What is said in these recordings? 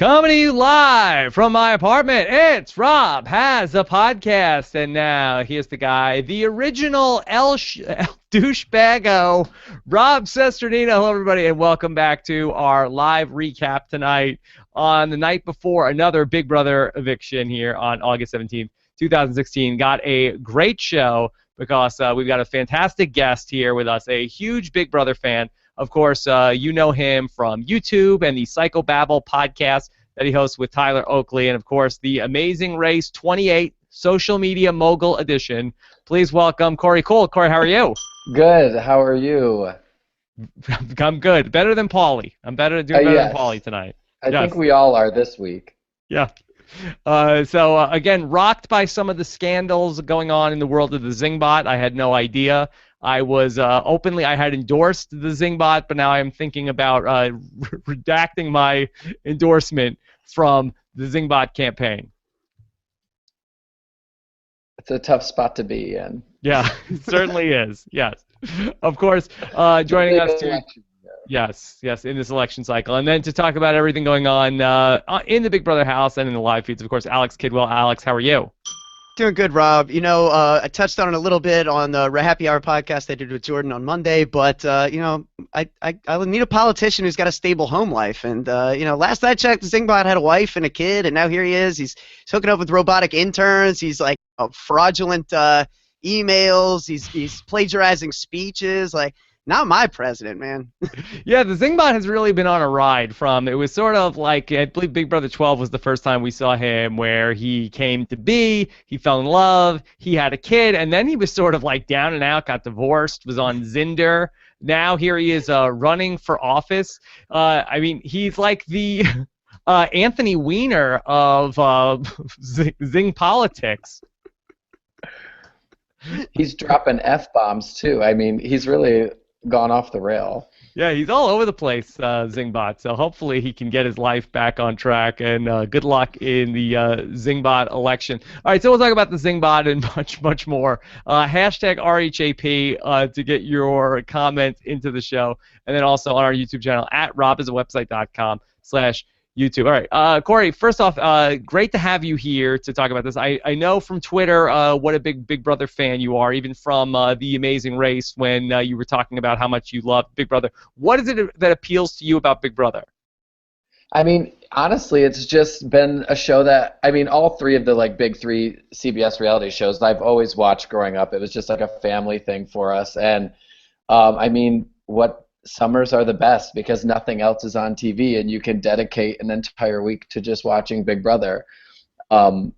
Coming to you live from my apartment, it's Rob Has a Podcast. And now, here's the guy, the original El Douchebago, Rob Sesternino. Hello, everybody, and welcome back to our live recap tonight on the night before another Big Brother eviction here on August 17th, 2016. Got a great show because we've got a fantastic guest here with us, a huge Big Brother fan. Of course, you know him from YouTube and the Psychobabble podcast that he hosts with Tyler Oakley, and, of course, the Amazing Race 28 Social Media Mogul Edition. Please welcome Korey Kuhl. Korey, how are you? Good. How are you? I'm good. Better than Paulie. I'm doing better than Paulie tonight. I think we all are this week. Yeah. Again, rocked by some of the scandals going on in the world of the Zingbot. I had no idea. I was I had endorsed the Zingbot, but now I'm thinking about redacting my endorsement from the Zingbot campaign. It's a tough spot to be in. Yeah, it certainly is. Yes. Of course, joining us too. Yes, in this election cycle. And then to talk about everything going on in the Big Brother house and in the live feeds, of course, Alex Kidwell. Alex, how are you? Doing good, Rob. You know, I touched on it a little bit on the Happy Hour podcast I did with Jordan on Monday, but, I need a politician who's got a stable home life. And, last I checked, Zingbot had a wife and a kid, and now here he is. He's hooking up with robotic interns. He's, like, fraudulent emails. He's plagiarizing speeches. Like, not my president, man. Yeah, the Zingbot has really been on a ride from, it was sort of like, I believe Big Brother 12 was the first time we saw him where he came to be, he fell in love, he had a kid, and then he was sort of like down and out, got divorced, was on Zinder. Now here he is running for office. He's like the Anthony Weiner of Zing politics. He's dropping F-bombs, too. I mean, he's really gone off the rail. Yeah, he's all over the place, Zingbot. So hopefully he can get his life back on track. And good luck in the Zingbot election. All right, so we'll talk about the Zingbot and much, much more. Hashtag RHAP to get your comments into the show. And then also on our YouTube channel at robisawebsite.com/YouTube. All right, Korey, first off, great to have you here to talk about this. I know from Twitter what a big Brother fan you are, even from The Amazing Race when you were talking about how much you love Big Brother. What is it that appeals to you about Big Brother? I mean, honestly, it's just been a show that, all three of the big three CBS reality shows I've always watched growing up. It was just like a family thing for us. And, summers are the best because nothing else is on TV and you can dedicate an entire week to just watching Big Brother. I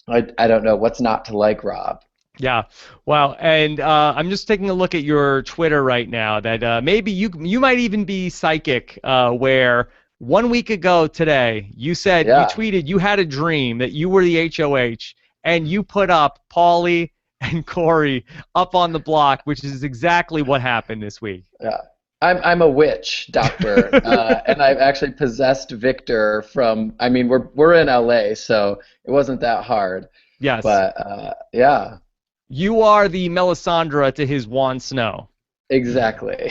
don't know what's not to like, Rob. Yeah, wow, and I'm just taking a look at your Twitter right now that maybe you might even be psychic where 1 week ago today you said, you tweeted you had a dream that you were the HOH and you put up Paulie and Korey up on the block, which is exactly what happened this week. Yeah. I'm a witch doctor, and I've actually possessed Victor from. We're in LA, so it wasn't that hard. Yes. But yeah. You are the Melisandre to his Jon Snow. Exactly.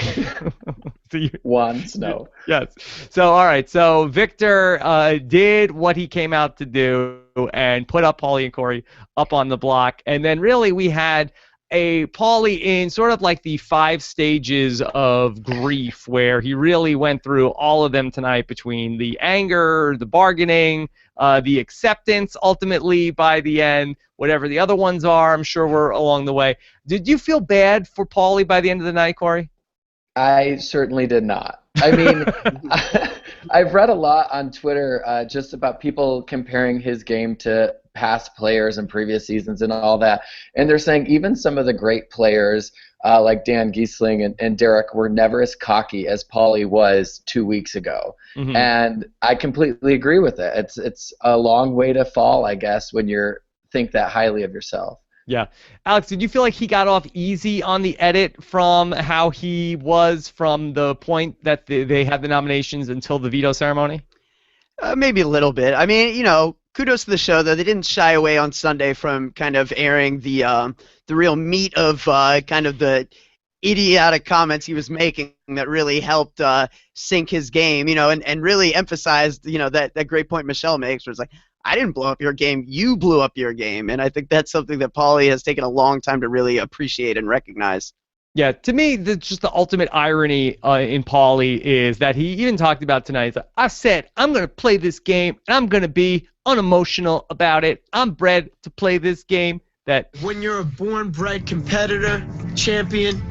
Jon Snow. Yes. So all right. So Victor did what he came out to do and put up Paulie and Korey up on the block, and then really we had a Paulie in sort of like the 5 stages of grief where he really went through all of them tonight between the anger, the bargaining, the acceptance ultimately by the end, whatever the other ones are, I'm sure we're along the way. Did you feel bad for Paulie by the end of the night, Korey? I certainly did not. I've read a lot on Twitter just about people comparing his game to past players in previous seasons and all that. And they're saying even some of the great players like Dan Giesling and Derek were never as cocky as Paulie was 2 weeks ago. Mm-hmm. And I completely agree with it. It's a long way to fall, I guess, when you think that highly of yourself. Yeah. Alex, did you feel like he got off easy on the edit from how he was from the point that they had the nominations until the veto ceremony? Maybe a little bit. Kudos to the show, though. They didn't shy away on Sunday from kind of airing the real meat of kind of the idiotic comments he was making that really helped sink his game, and really emphasized, that great point Michelle makes, where it's like, I didn't blow up your game, you blew up your game. And I think that's something that Paulie has taken a long time to really appreciate and recognize. Yeah, to me, just the ultimate irony in Paulie is that he even talked about tonight. He's like, I said, I'm going to play this game, and I'm going to be unemotional about it. I'm bred to play this game. That when you're a born-bred competitor, champion,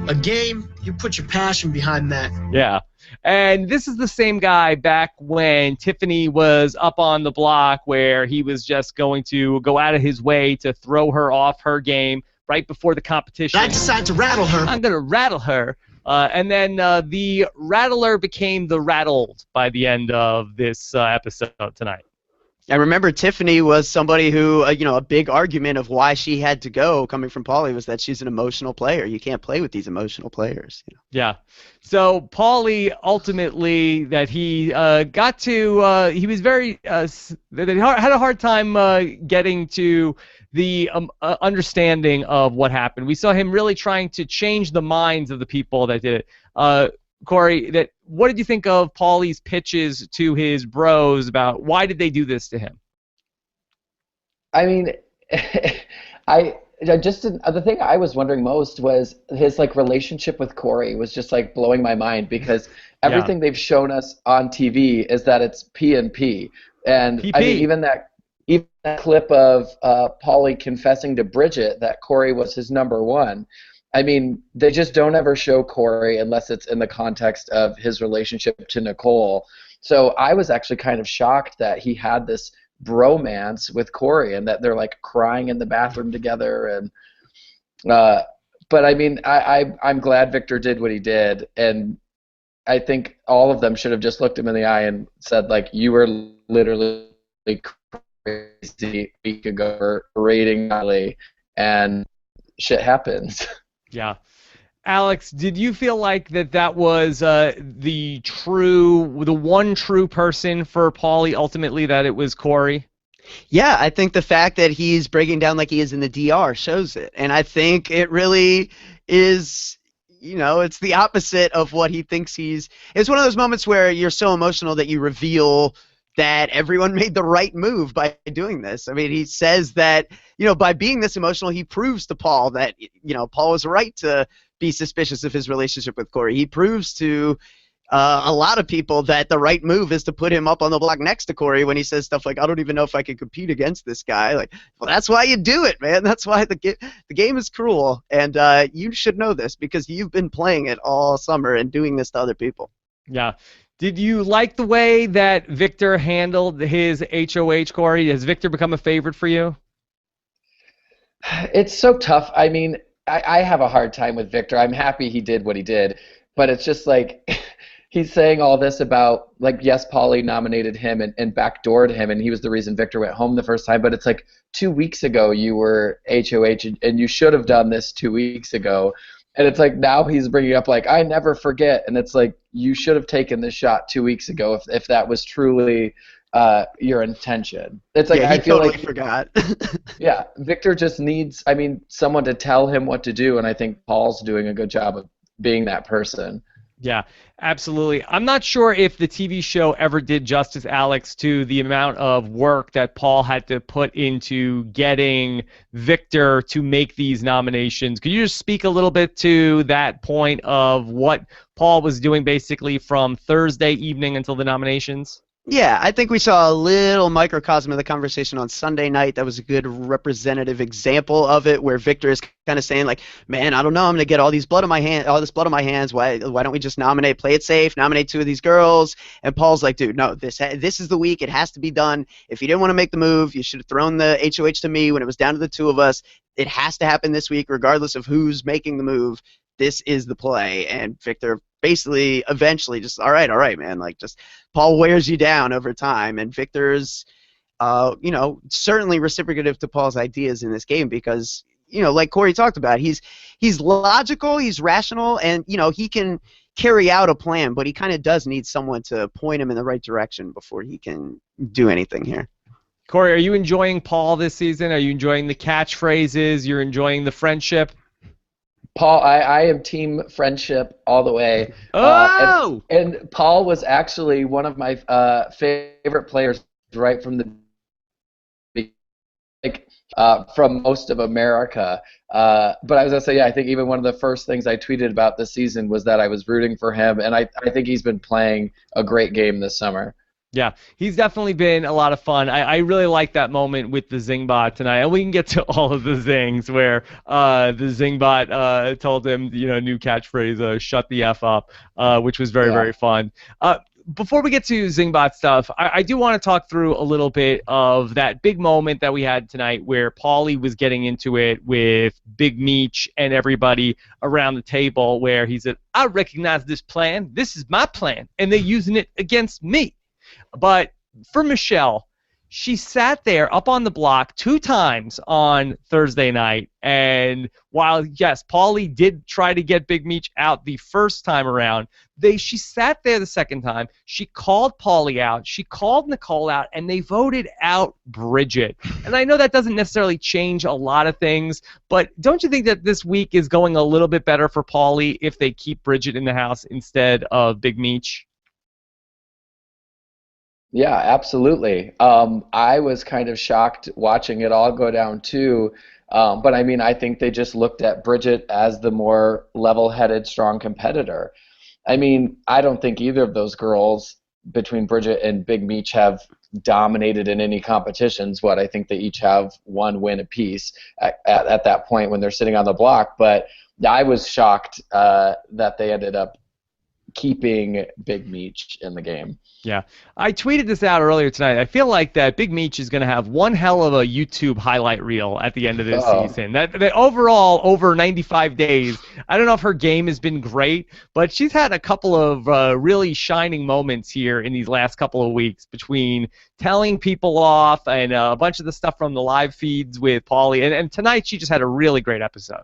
a game, you put your passion behind that. Yeah. And this is the same guy back when Tiffany was up on the block, where he was just going to go out of his way to throw her off her game right before the competition. I decided to rattle her. I'm going to rattle her. And then the rattler became the rattled by the end of this episode tonight. I remember Tiffany was somebody who, a big argument of why she had to go coming from Paulie was that she's an emotional player. You can't play with these emotional players. Yeah. So Paulie ultimately, that he got to, he was very, that he had a hard time getting to the understanding of what happened. We saw him really trying to change the minds of the people that did it. Korey, what did you think of Paulie's pitches to his bros about why did they do this to him? I mean, the thing I was wondering most was his relationship with Korey was just blowing my mind, because everything they've shown us on TV is that it's P and P, and PP. I mean even that clip of Paulie confessing to Bridget that Korey was his number one. I mean, they just don't ever show Korey unless it's in the context of his relationship to Nicole. So I was actually kind of shocked that he had this bromance with Korey and that they're crying in the bathroom together. And but I mean, I'm glad Victor did what he did, and I think all of them should have just looked him in the eye and said, you were literally crazy a week ago for berating Miley, and shit happens. Yeah. Alex, did you feel like that was the one true person for Paulie ultimately, that it was Korey? Yeah, I think the fact that he's breaking down like he is in the DR shows it. And I think it really is, it's the opposite of what he thinks he's. It's one of those moments where you're so emotional that you reveal that everyone made the right move by doing this. I mean, he says that, by being this emotional, he proves to Paul that, Paul was right to be suspicious of his relationship with Korey. He proves to a lot of people that the right move is to put him up on the block next to Korey when he says stuff like, I don't even know if I can compete against this guy. Well, that's why you do it, man. That's why the game is cruel. And you should know this because you've been playing it all summer and doing this to other people. Yeah. Did you like the way that Victor handled his HOH, Korey? Has Victor become a favorite for you? It's so tough. I mean, I have a hard time with Victor. I'm happy he did what he did, but it's just he's saying all this about, yes, Paulie nominated him and backdoored him, and he was the reason Victor went home the first time, but it's 2 weeks ago you were HOH, and you should have done this 2 weeks ago. And it's now he's bringing up I never forget, and it's you should have taken this shot 2 weeks ago if that was truly your intention. It's yeah, I feel totally forgot. Yeah, Victor just needs, someone to tell him what to do, and I think Paul's doing a good job of being that person. Yeah, absolutely. I'm not sure if the TV show ever did justice, Alex, to the amount of work that Paul had to put into getting Victor to make these nominations. Could you just speak a little bit to that point of what Paul was doing basically from Thursday evening until the nominations? Yeah, I think we saw a little microcosm of the conversation on Sunday night. That was a good representative example of it, where Victor is kind of saying man, I don't know, I'm gonna get all this blood on my hands. Why don't we just play it safe, nominate 2 of these girls? And Paul's like, dude, no, this is the week. It has to be done. If you didn't want to make the move, you should have thrown the HOH to me when it was down to the 2 of us. It has to happen this week, regardless of who's making the move. This is the play. And Victor basically eventually just, all right, man, just Paul wears you down over time, and Victor's certainly reciprocative to Paul's ideas in this game because, like Korey talked about, he's logical, he's rational, and he can carry out a plan, but he kind of does need someone to point him in the right direction before he can do anything here. Korey, are you enjoying Paul this season? Are you enjoying the catchphrases? You're enjoying the friendship? Paul, I am team friendship all the way. Oh! And Paul was actually one of my favorite players right from the like from most of America. But I was gonna say, yeah, I think even one of the first things I tweeted about this season was that I was rooting for him, and I think he's been playing a great game this summer. Yeah, he's definitely been a lot of fun. I really like that moment with the Zingbot tonight, and we can get to all of the zings where the Zingbot told him, new catchphrase, "Shut the f up," which was very, Yeah. very fun. Before we get to Zingbot stuff, I do want to talk through a little bit of that big moment that we had tonight where Paulie was getting into it with Big Meech and everybody around the table, where he said, "I recognize this plan. This is my plan, and they're using it against me." But for Michelle, she sat there up on the block 2 times on Thursday night. And while, yes, Paulie did try to get Big Meech out the first time around, she sat there the second time. She called Paulie out. She called Nicole out, and they voted out Bridget. And I know that doesn't necessarily change a lot of things, but don't you think that this week is going a little bit better for Paulie if they keep Bridget in the house instead of Big Meech? Yeah, absolutely. I was kind of shocked watching it all go down too. But I mean, I think they just looked at Bridget as the more level-headed, strong competitor. I mean, I don't think either of those girls between Bridget and Big Meech have dominated in any competitions. I think they each have 1 win apiece at that point when they're sitting on the block. But I was shocked that they ended up keeping Big Meech in the game. Yeah, I tweeted this out earlier tonight. I feel like that Big Meech is going to have one hell of a YouTube highlight reel at the end of this season. That overall, over 95 days, I don't know if her game has been great, but she's had a couple of really shining moments here in these last couple of weeks between telling people off and a bunch of the stuff from the live feeds with Paulie. And tonight she just had a really great episode.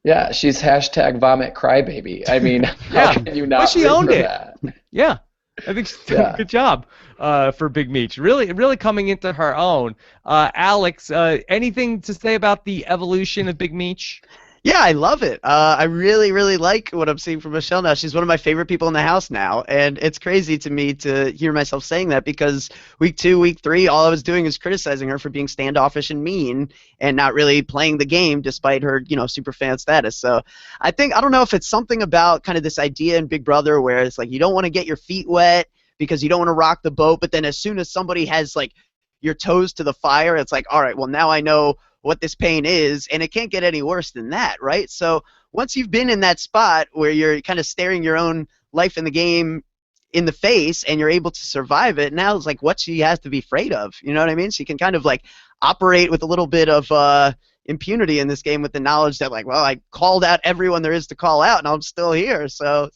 Yeah, she's hashtag vomit crybaby. I mean, how can you not she root owned for it. that? Yeah. I think she's done a good job for Big Meech. Really coming into her own. Alex, anything to say about the evolution of Big Meech? Yeah, I love it. I really, really like what I'm seeing from Michelle now. She's one of my favorite people in the house now, and it's crazy to me to hear myself saying that because week 2, week 3, all I was doing is criticizing her for being standoffish and mean and not really playing the game despite her, super fan status. So I don't know if it's something about kind of this idea in Big Brother where it's like you don't want to get your feet wet because you don't want to rock the boat, but then as soon as somebody has like your toes to the fire, it's like, all right, well, now I know what this pain is, and it can't get any worse than that, right? So once you've been in that spot where you're kind of staring your own life in the game in the face and you're able to survive it, now it's like what she has to be afraid of. You know what I mean? She can kind of like operate with a little bit of impunity in this game with the knowledge that like, well, I called out everyone there is to call out and I'm still here. So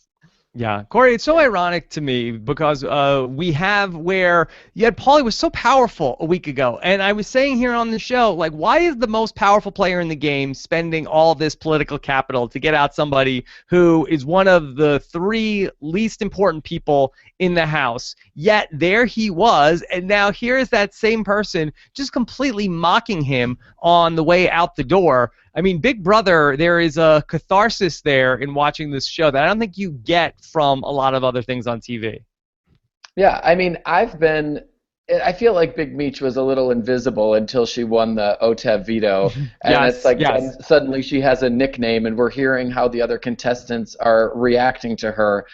yeah, Korey, it's so ironic to me because we have where you had Paulie was so powerful a week ago, and I was saying here on the show, like, why is the most powerful player in the game spending all this political capital to get out somebody who is one of the 3 least important people in the house? Yet there he was, and now here's that same person just completely mocking him on the way out the door. I mean, Big Brother, there is a catharsis there in watching this show that I don't think you get from a lot of other things on TV. Yeah, I mean, I feel like Big Meech was a little invisible until she won the OTEV veto. And it's like then suddenly she has a nickname and we're hearing how the other contestants are reacting to her.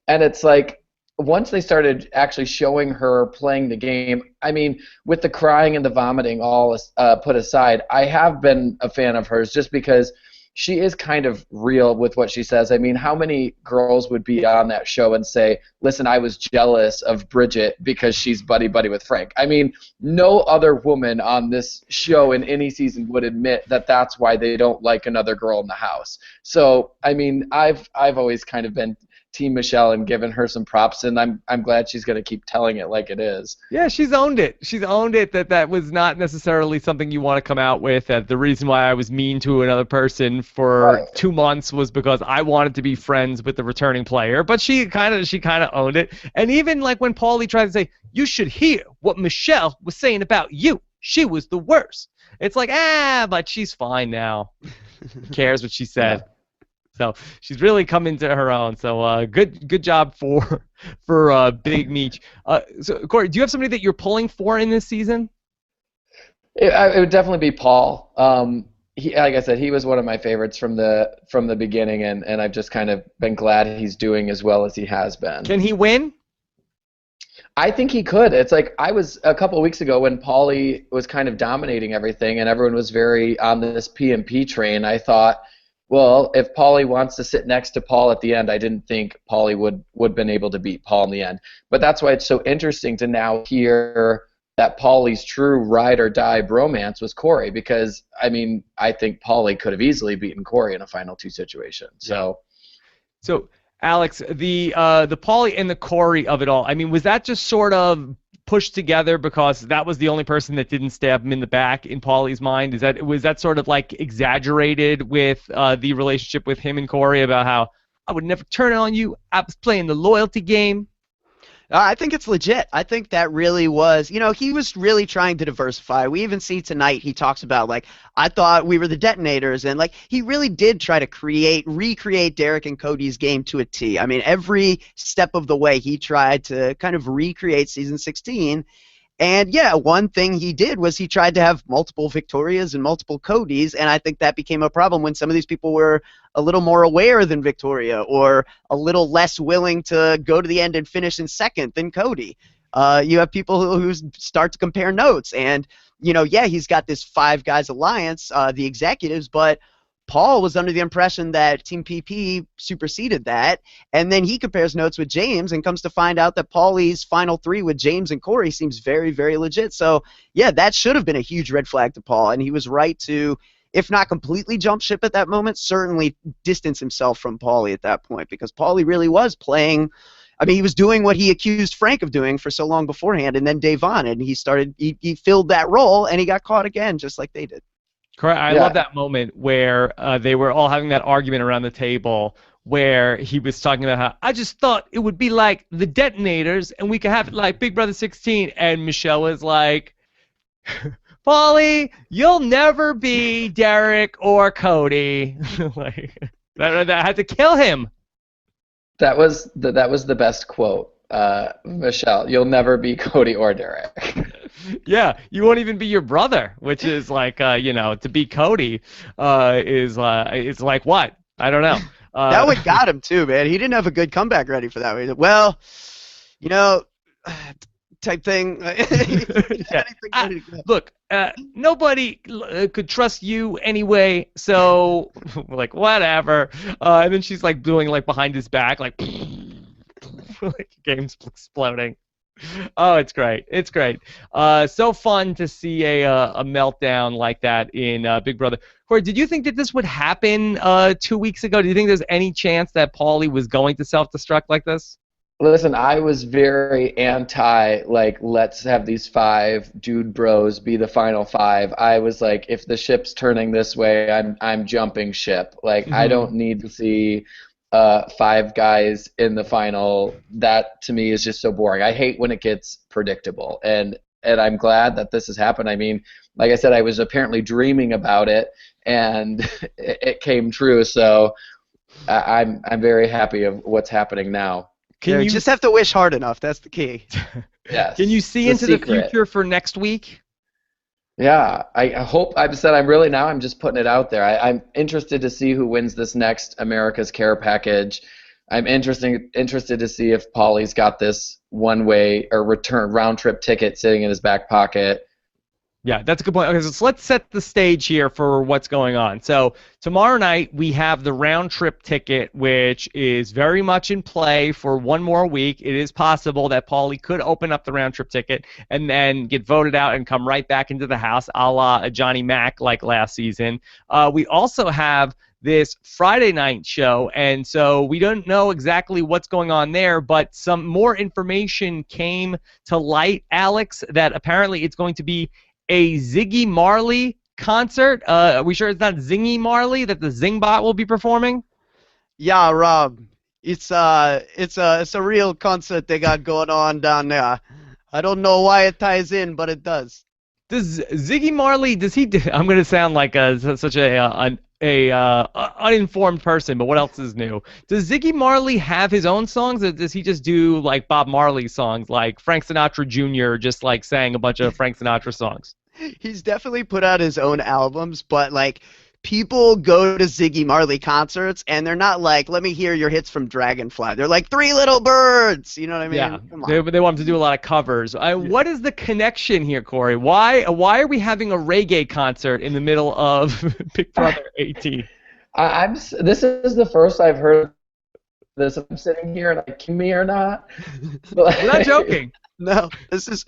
And it's like, once they started actually showing her playing the game, I mean, with the crying and the vomiting all put aside, I have been a fan of hers just because she is kind of real with what she says. I mean, how many girls would be on that show and say, listen, I was jealous of Bridget because she's buddy-buddy with Frank? I mean, no other woman on this show in any season would admit that that's why they don't like another girl in the house. So, I mean, I've always kind of been Team Michelle and given her some props, and I'm glad she's going to keep telling it like it is. Yeah, she's owned it. She's owned it that was not necessarily something you want to come out with. The reason why I was mean to another person for 2 months was because I wanted to be friends with the returning player, but she kind of owned it. And even like when Paulie tried to say, you should hear what Michelle was saying about you. She was the worst. It's like, but she's fine now. Who cares what she said? So she's really come into her own. So good job for Big Meech. So Korey, do you have somebody that you're pulling for in this season? It would definitely be Paul. Like I said, he was one of my favorites from the beginning, and I've just kind of been glad he's doing as well as he has been. Can he win? I think he could. It's like I was a couple of weeks ago when Paulie was kind of dominating everything, and everyone was very on this PMP train. I thought, well, if Paulie wants to sit next to Paul at the end, I didn't think Paulie would been able to beat Paul in the end. But that's why it's so interesting to now hear that Paulie's true ride or die bromance was Korey, because I mean I think Paulie could have easily beaten Korey in a final two situation. So Alex, the Paulie and the Korey of it all, I mean, was that just sort of pushed together because that was the only person that didn't stab him in the back in Paulie's mind? Was that sort of like exaggerated with the relationship with him and Korey about how I would never turn it on you, I was playing the loyalty game? I think it's legit. I think that really was, he was really trying to diversify. We even see tonight he talks about, like, I thought we were the detonators, and, like, he really did try to recreate Derek and Cody's game to a T. I mean, every step of the way he tried to kind of recreate Season 16. And, yeah, one thing he did was he tried to have multiple Victorias and multiple Codys, and I think that became a problem when some of these people were a little more aware than Victoria or a little less willing to go to the end and finish in second than Cody. You have people who start to compare notes, and, yeah, he's got this Five Guys Alliance, the executives, but Paul was under the impression that Team PP superseded that, and then he compares notes with James and comes to find out that Paulie's final three with James and Korey seems very, very legit. So, yeah, that should have been a huge red flag to Paul, and he was right to, if not completely jump ship at that moment, certainly distance himself from Paulie at that point, because Paulie really was playing. I mean, he was doing what he accused Frank of doing for so long beforehand, and then Davon, and he filled that role, and he got caught again, just like they did. Correct. I love that moment where they were all having that argument around the table where he was talking about how I just thought it would be like the detonators and we could have it like Big Brother 16. And Michelle was like, Paulie, you'll never be Derek or Cody. Like that had to kill him. That was the best quote. Michelle, you'll never be Cody or Derek. Yeah, you won't even be your brother, which is like, to be Cody is like what? I don't know. That one got him too, man. He didn't have a good comeback ready for that. Well, type thing. Look, nobody could trust you anyway, so like whatever. And then she's like doing like behind his back, like game's exploding. Oh, it's great. It's great. So fun to see a meltdown like that in Big Brother. Korey, did you think that this would happen 2 weeks ago? Do you think there's any chance that Paulie was going to self-destruct like this? Listen, I was very anti, like, let's have these 5 dude bros be the final 5. I was like, if the ship's turning this way, I'm jumping ship. Like, I don't need to see 5 guys in the final. That to me is just so boring. I hate when it gets predictable, and I'm glad that this has happened. I mean, like I said, I was apparently dreaming about it, and it came true. So I'm very happy of what's haping now. You just have to wish hard enough. That's the key. Yes. Can you see into the future for next week? Yeah, I hope. I'm just putting it out there. I'm interested to see who wins this next America's Care package. I'm interested to see if Paulie's got this one-way or return round-trip ticket sitting in his back pocket. Yeah, that's a good point. Okay, so let's set the stage here for what's going on. So tomorrow night we have the round-trip ticket, which is very much in play for one more week. It is possible that Paulie could open up the round-trip ticket and then get voted out and come right back into the house, a la Johnny Mac like last season. We also have this Friday night show, and so we don't know exactly what's going on there, but some more information came to light, Alex, that apparently it's going to be a Ziggy Marley concert. Are we sure it's not Zingy Marley that the Zingbot will be performing? Yeah, Rob. It's a real concert they got going on down there. I don't know why it ties in, but it does. Does Ziggy Marley? I'm going to sound like such an uninformed person, but what else is new? Does Ziggy Marley have his own songs, or does he just do like Bob Marley songs, like Frank Sinatra Jr. just like sang a bunch of Frank Sinatra songs? He's definitely put out his own albums, but like people go to Ziggy Marley concerts and they're not like, let me hear your hits from Dragonfly. They're like Three Little Birds. You know what I mean? Yeah, Come on. they want him to do a lot of covers. What is the connection here, Korey? Why are we having a reggae concert in the middle of Big Brother 18? This is the first I've heard this. I'm sitting here and like, kidding me or not? We're not joking. No, this is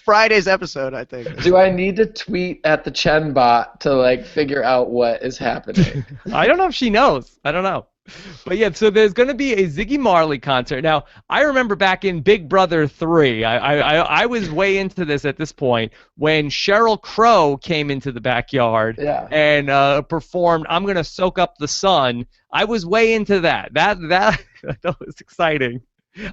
Friday's episode, I think. Do I need to tweet at the Chen bot to like figure out what is happening? I don't know if she knows. I don't know. But yeah, so there's going to be a Ziggy Marley concert. Now, I remember back in Big Brother 3, I was way into this at this point, when Sheryl Crow came into the backyard and performed I'm Gonna Soak Up the Sun. I was way into that. That was exciting.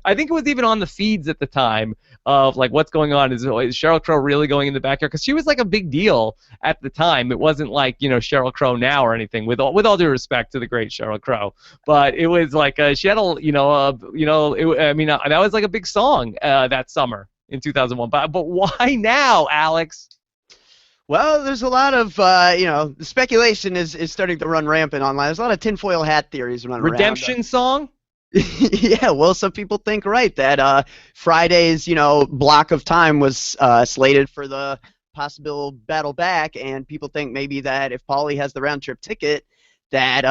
I think it was even on the feeds at the time of like what's going on. Is Sheryl Crow really going in the backyard? Because she was like a big deal at the time. It wasn't like Sheryl Crow now or anything. With all due respect to the great Sheryl Crow, but it was like she had that was like a big song that summer in 2001. But why now, Alex? Well, there's a lot of, the speculation is starting to run rampant online. There's a lot of tinfoil hat theories running around. Redemption song? Yeah, well, some people think, right, that Friday's, block of time was slated for the possible battle back, and people think maybe that if Paulie has the round-trip ticket, that,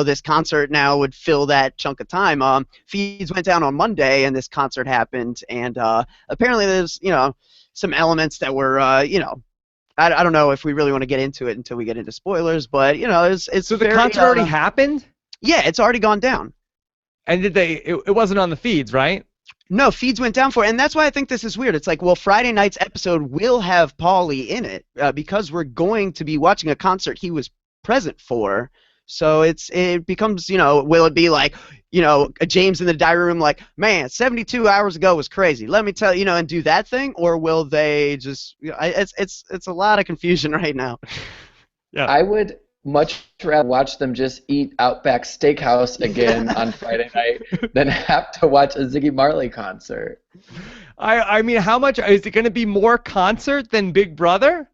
this concert now would fill that chunk of time. Feeds went down on Monday, and this concert happened, and apparently there's, some elements that were, I don't know if we really want to get into it until we get into spoilers, but, it's So the concert already happened? Yeah, it's already gone down. And it wasn't on the feeds, right? No, feeds went down for it, and that's why I think this is weird. It's like, well, Friday night's episode will have Paulie in it because we're going to be watching a concert he was present for. So it becomes, will it be like, James in the diary room like, man, 72 hours ago was crazy. Let me tell you, and do that thing, or will they just? It's a lot of confusion right now. Yeah, I would much rather watch them just eat Outback Steakhouse again on Friday night than have to watch a Ziggy Marley concert. I mean, how much is it going to be more concert than Big Brother?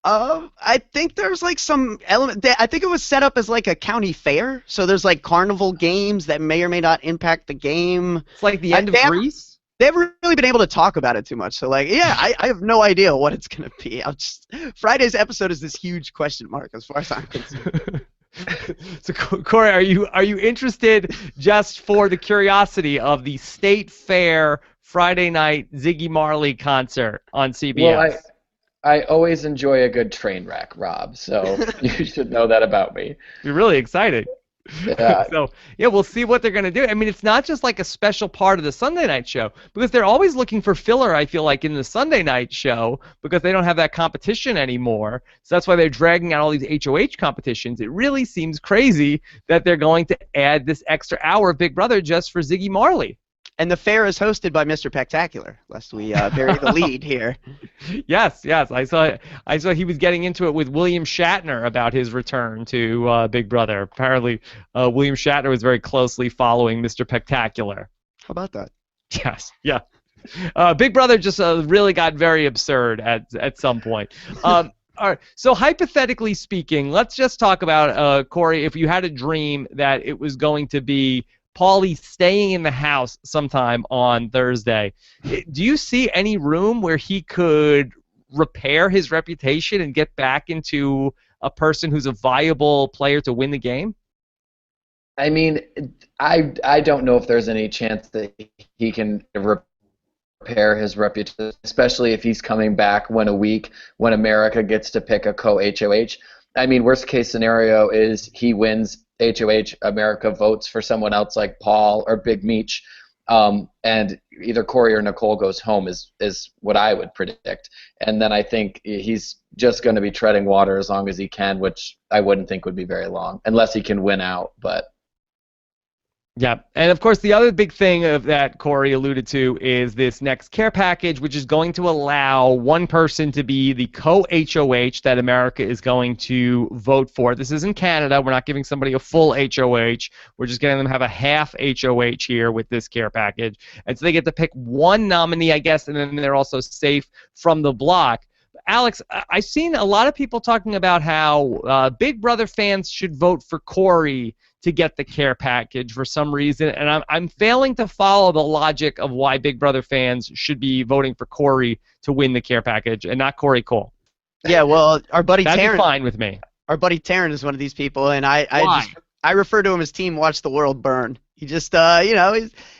I think there's like some element. I think it was set up as like a county fair, so there's like carnival games that may or may not impact the game. It's like the end of Greece. They haven't really been able to talk about it too much. So like, yeah, I have no idea what it's gonna be. Friday's episode is this huge question mark as far as I'm concerned. So Korey, are you interested just for the curiosity of the State Fair Friday night Ziggy Marley concert on CBS? Well, I always enjoy a good train wreck, Rob. So you should know that about me. You're really excited. Yeah. So, yeah, we'll see what they're going to do. I mean, it's not just like a special part of the Sunday night show, because they're always looking for filler, I feel like, in the Sunday night show, because they don't have that competition anymore. So that's why they're dragging out all these HOH competitions. It really seems crazy that they're going to add this extra hour of Big Brother just for Ziggy Marley. And the fair is hosted by Mr. Spectacular, lest we bury the lead here. Yes. I saw he was getting into it with William Shatner about his return to Big Brother. Apparently, William Shatner was very closely following Mr. Spectacular. How about that? Yes, yeah. Big Brother just really got very absurd at some point. All right, so hypothetically speaking, let's just talk about, Korey, if you had a dream that it was going to be Paulie staying in the house sometime on Thursday, do you see any room where he could repair his reputation and get back into a person who's a viable player to win the game? I mean, I don't know if there's any chance that he can repair his reputation, especially if he's coming back when America gets to pick a co-HOH. I mean, worst case scenario is he wins HOH, America votes for someone else like Paul or Big Meech, and either Korey or Nicole goes home is what I would predict. And then I think he's just going to be treading water as long as he can, which I wouldn't think would be very long, unless he can win out. But Yeah, and of course the other big thing of that Korey alluded to is this next care package, which is going to allow one person to be the co-HOH that America is going to vote for. This isn't Canada. We're not giving somebody a full HOH. We're just getting them to have a half HOH here with this care package. And so they get to pick one nominee, I guess, and then they're also safe from the block. Alex, I've seen a lot of people talking about how Big Brother fans should vote for Korey to get the care package for some reason, and I'm failing to follow the logic of why Big Brother fans should be voting for Korey to win the care package and not Korey Kuhl. Yeah, well, our buddy That'd Taryn. be fine with me. Our buddy Taryn is one of these people, and I refer to him as Team Watch the World Burn. He just,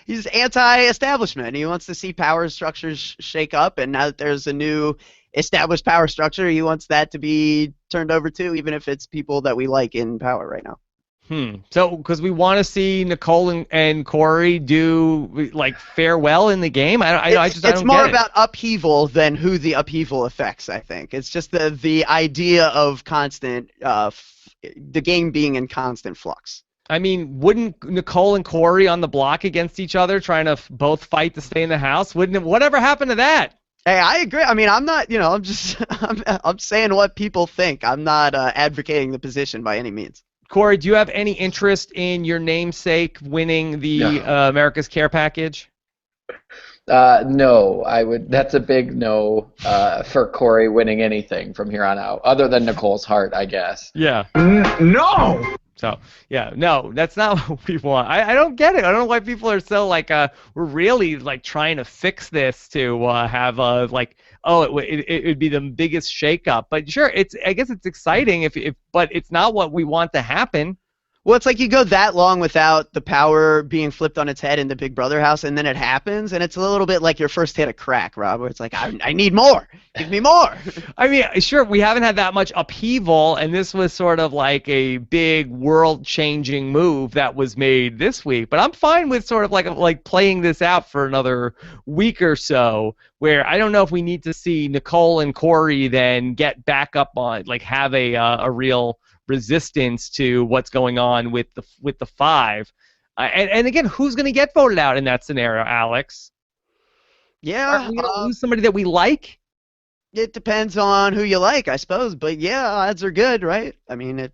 he's anti-establishment. He wants to see power structures shake up, and now that there's a new established power structure, he wants that to be turned over too, even if it's people that we like in power right now. So, because we want to see Nicole and Korey do like farewell in the game. It's more about upheaval than who the upheaval affects. I think it's just the idea of constant, the game being in constant flux. I mean, wouldn't Nicole and Korey on the block against each other, trying to both fight to stay in the house? Whatever happened to that? Hey, I agree. I mean, I'm not, I'm just, I'm saying what people think. I'm not advocating the position by any means. Korey, do you have any interest in your namesake winning the America's Care package? No, I would. That's a big no for Korey winning anything from here on out, other than Nicole's heart, I guess. Yeah. No! So, yeah, no, that's not what we want. I don't get it. I don't know why people are so, like, we're really, like, trying to fix this to have, like, it would be the biggest shakeup. But sure, I guess it's exciting, but it's not what we want to happen. Well, it's like you go that long without the power being flipped on its head in the Big Brother house, and then it happens, and it's a little bit like your first hit of crack, Rob, where it's like, I need more. Give me more. I mean, sure, we haven't had that much upheaval, and this was sort of like a big world-changing move that was made this week. But I'm fine with sort of like playing this out for another week or so, where I don't know if we need to see Nicole and Korey then get back up on, like, have a real resistance to what's going on with the five, and again, who's going to get voted out in that scenario, Alex? Yeah, are we going to lose somebody that we like? It depends on who you like, I suppose. But yeah, odds are good, right? I mean,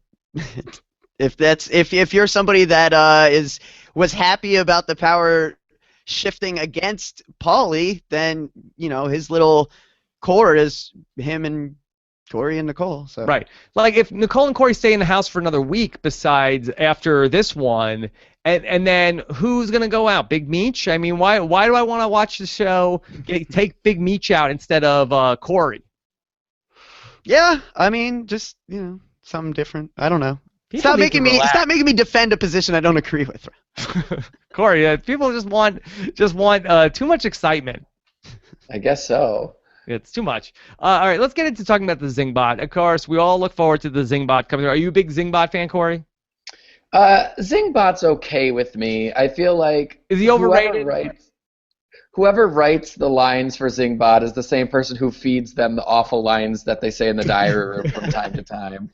if you're somebody that was happy about the power shifting against Paulie, then his little core is him and Korey and Nicole. So. Right. Like, if Nicole and Korey stay in the house for another week besides after this one, and then who's going to go out? Big Meech? I mean, why do I want to watch the show take Big Meech out instead of Korey? Yeah, I mean, just, something different. I don't know. Stop making me defend a position I don't agree with. Korey, people just want too much excitement. I guess so. It's too much. All right, let's get into talking about the Zingbot. Of course, we all look forward to the Zingbot coming through. Are you a big Zingbot fan, Korey? Zingbot's okay with me. I feel like is he overrated? Whoever writes the lines for Zingbot is the same person who feeds them the awful lines that they say in the diary room from time to time.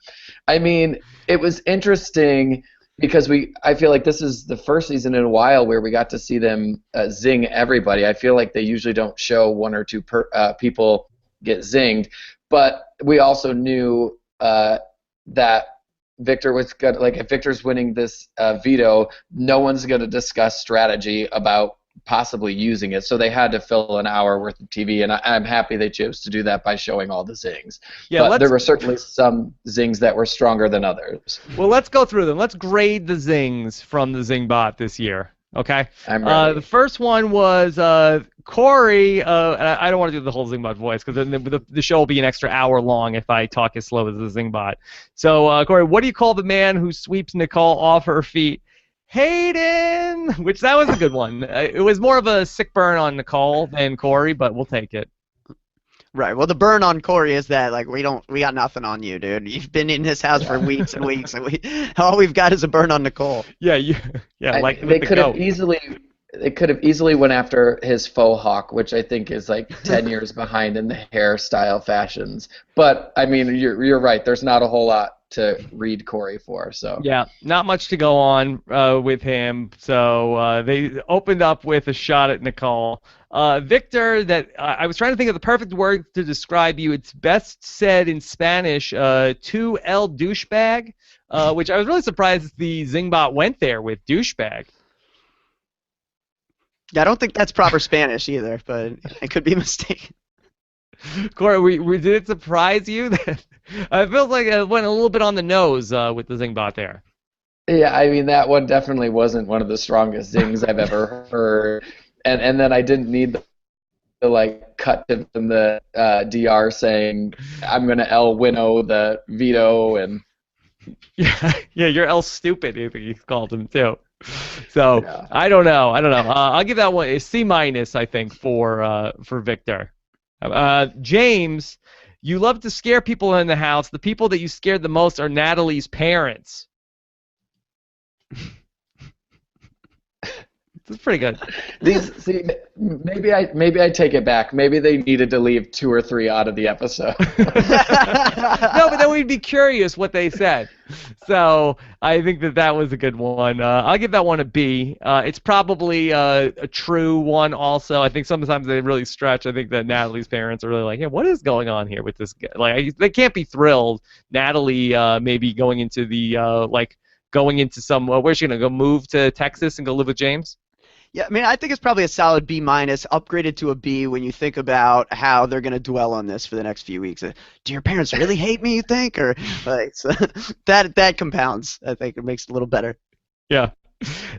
I mean, it was interesting because I feel like this is the first season in a while where we got to see them zing everybody. I feel like they usually don't show one or two people get zinged, but we also knew that Victor was good. Like, if Victor's winning this veto, no one's going to discuss strategy about possibly using it. So they had to fill an hour worth of TV, and I'm happy they chose to do that by showing all the zings. Yeah, but there were certainly some zings that were stronger than others. Well, let's go through them. Let's grade the zings from the Zingbot this year. Okay. I'm ready. The first one was Korey. And I don't want to do the whole Zingbot voice because the show will be an extra hour long if I talk as slow as the Zingbot. So, Korey, what do you call the man who sweeps Nicole off her feet? Hayden, which that was a good one. It was more of a sick burn on Nicole than Korey, but we'll take it. Right. Well, the burn on Korey is that, like, we got nothing on you, dude. You've been in this house for weeks and weeks, and all we've got is a burn on Nicole. Yeah. Like they could have easily went after his faux hawk, which I think is like 10 years behind in the hairstyle fashions. But I mean, you're right. There's not a whole lot to read Korey for. So yeah, not much to go on with him. So they opened up with a shot at Nicole. Victor, that I was trying to think of the perfect word to describe you. It's best said in Spanish, tu el douchebag, which I was really surprised the Zingbot went there with douchebag. Yeah, I don't think that's proper Spanish either, but I could be mistaken. Korey, did it surprise you that it feels like it went a little bit on the nose with the Zingbot there? yeah, I mean that one definitely wasn't one of the strongest zings I've ever heard, and then I didn't need the like cut to from the DR saying I'm gonna El Winnow the veto and Yeah, you're El Stupid, I think he called him too. So yeah. I don't know. I'll give that one a C-, I think, for Victor. James, you love to scare people in the house. The people that you scared the most are Natalie's parents. It's pretty good. Maybe I take it back. Maybe they needed to leave 2 or 3 out of the episode. No, but then we'd be curious what they said. So I think that was a good one. I'll give that one a B. It's probably a true one also. I think sometimes they really stretch. I think that Natalie's parents are really like, hey, what is going on here with this guy? Like, they can't be thrilled. Natalie maybe going into some, where's she going to go move to Texas and go live with James? Yeah, I mean, I think it's probably a solid B-, upgraded to a B when you think about how they're going to dwell on this for the next few weeks. Do your parents really hate me, you think? Or like, so that compounds. I think it makes it a little better. Yeah.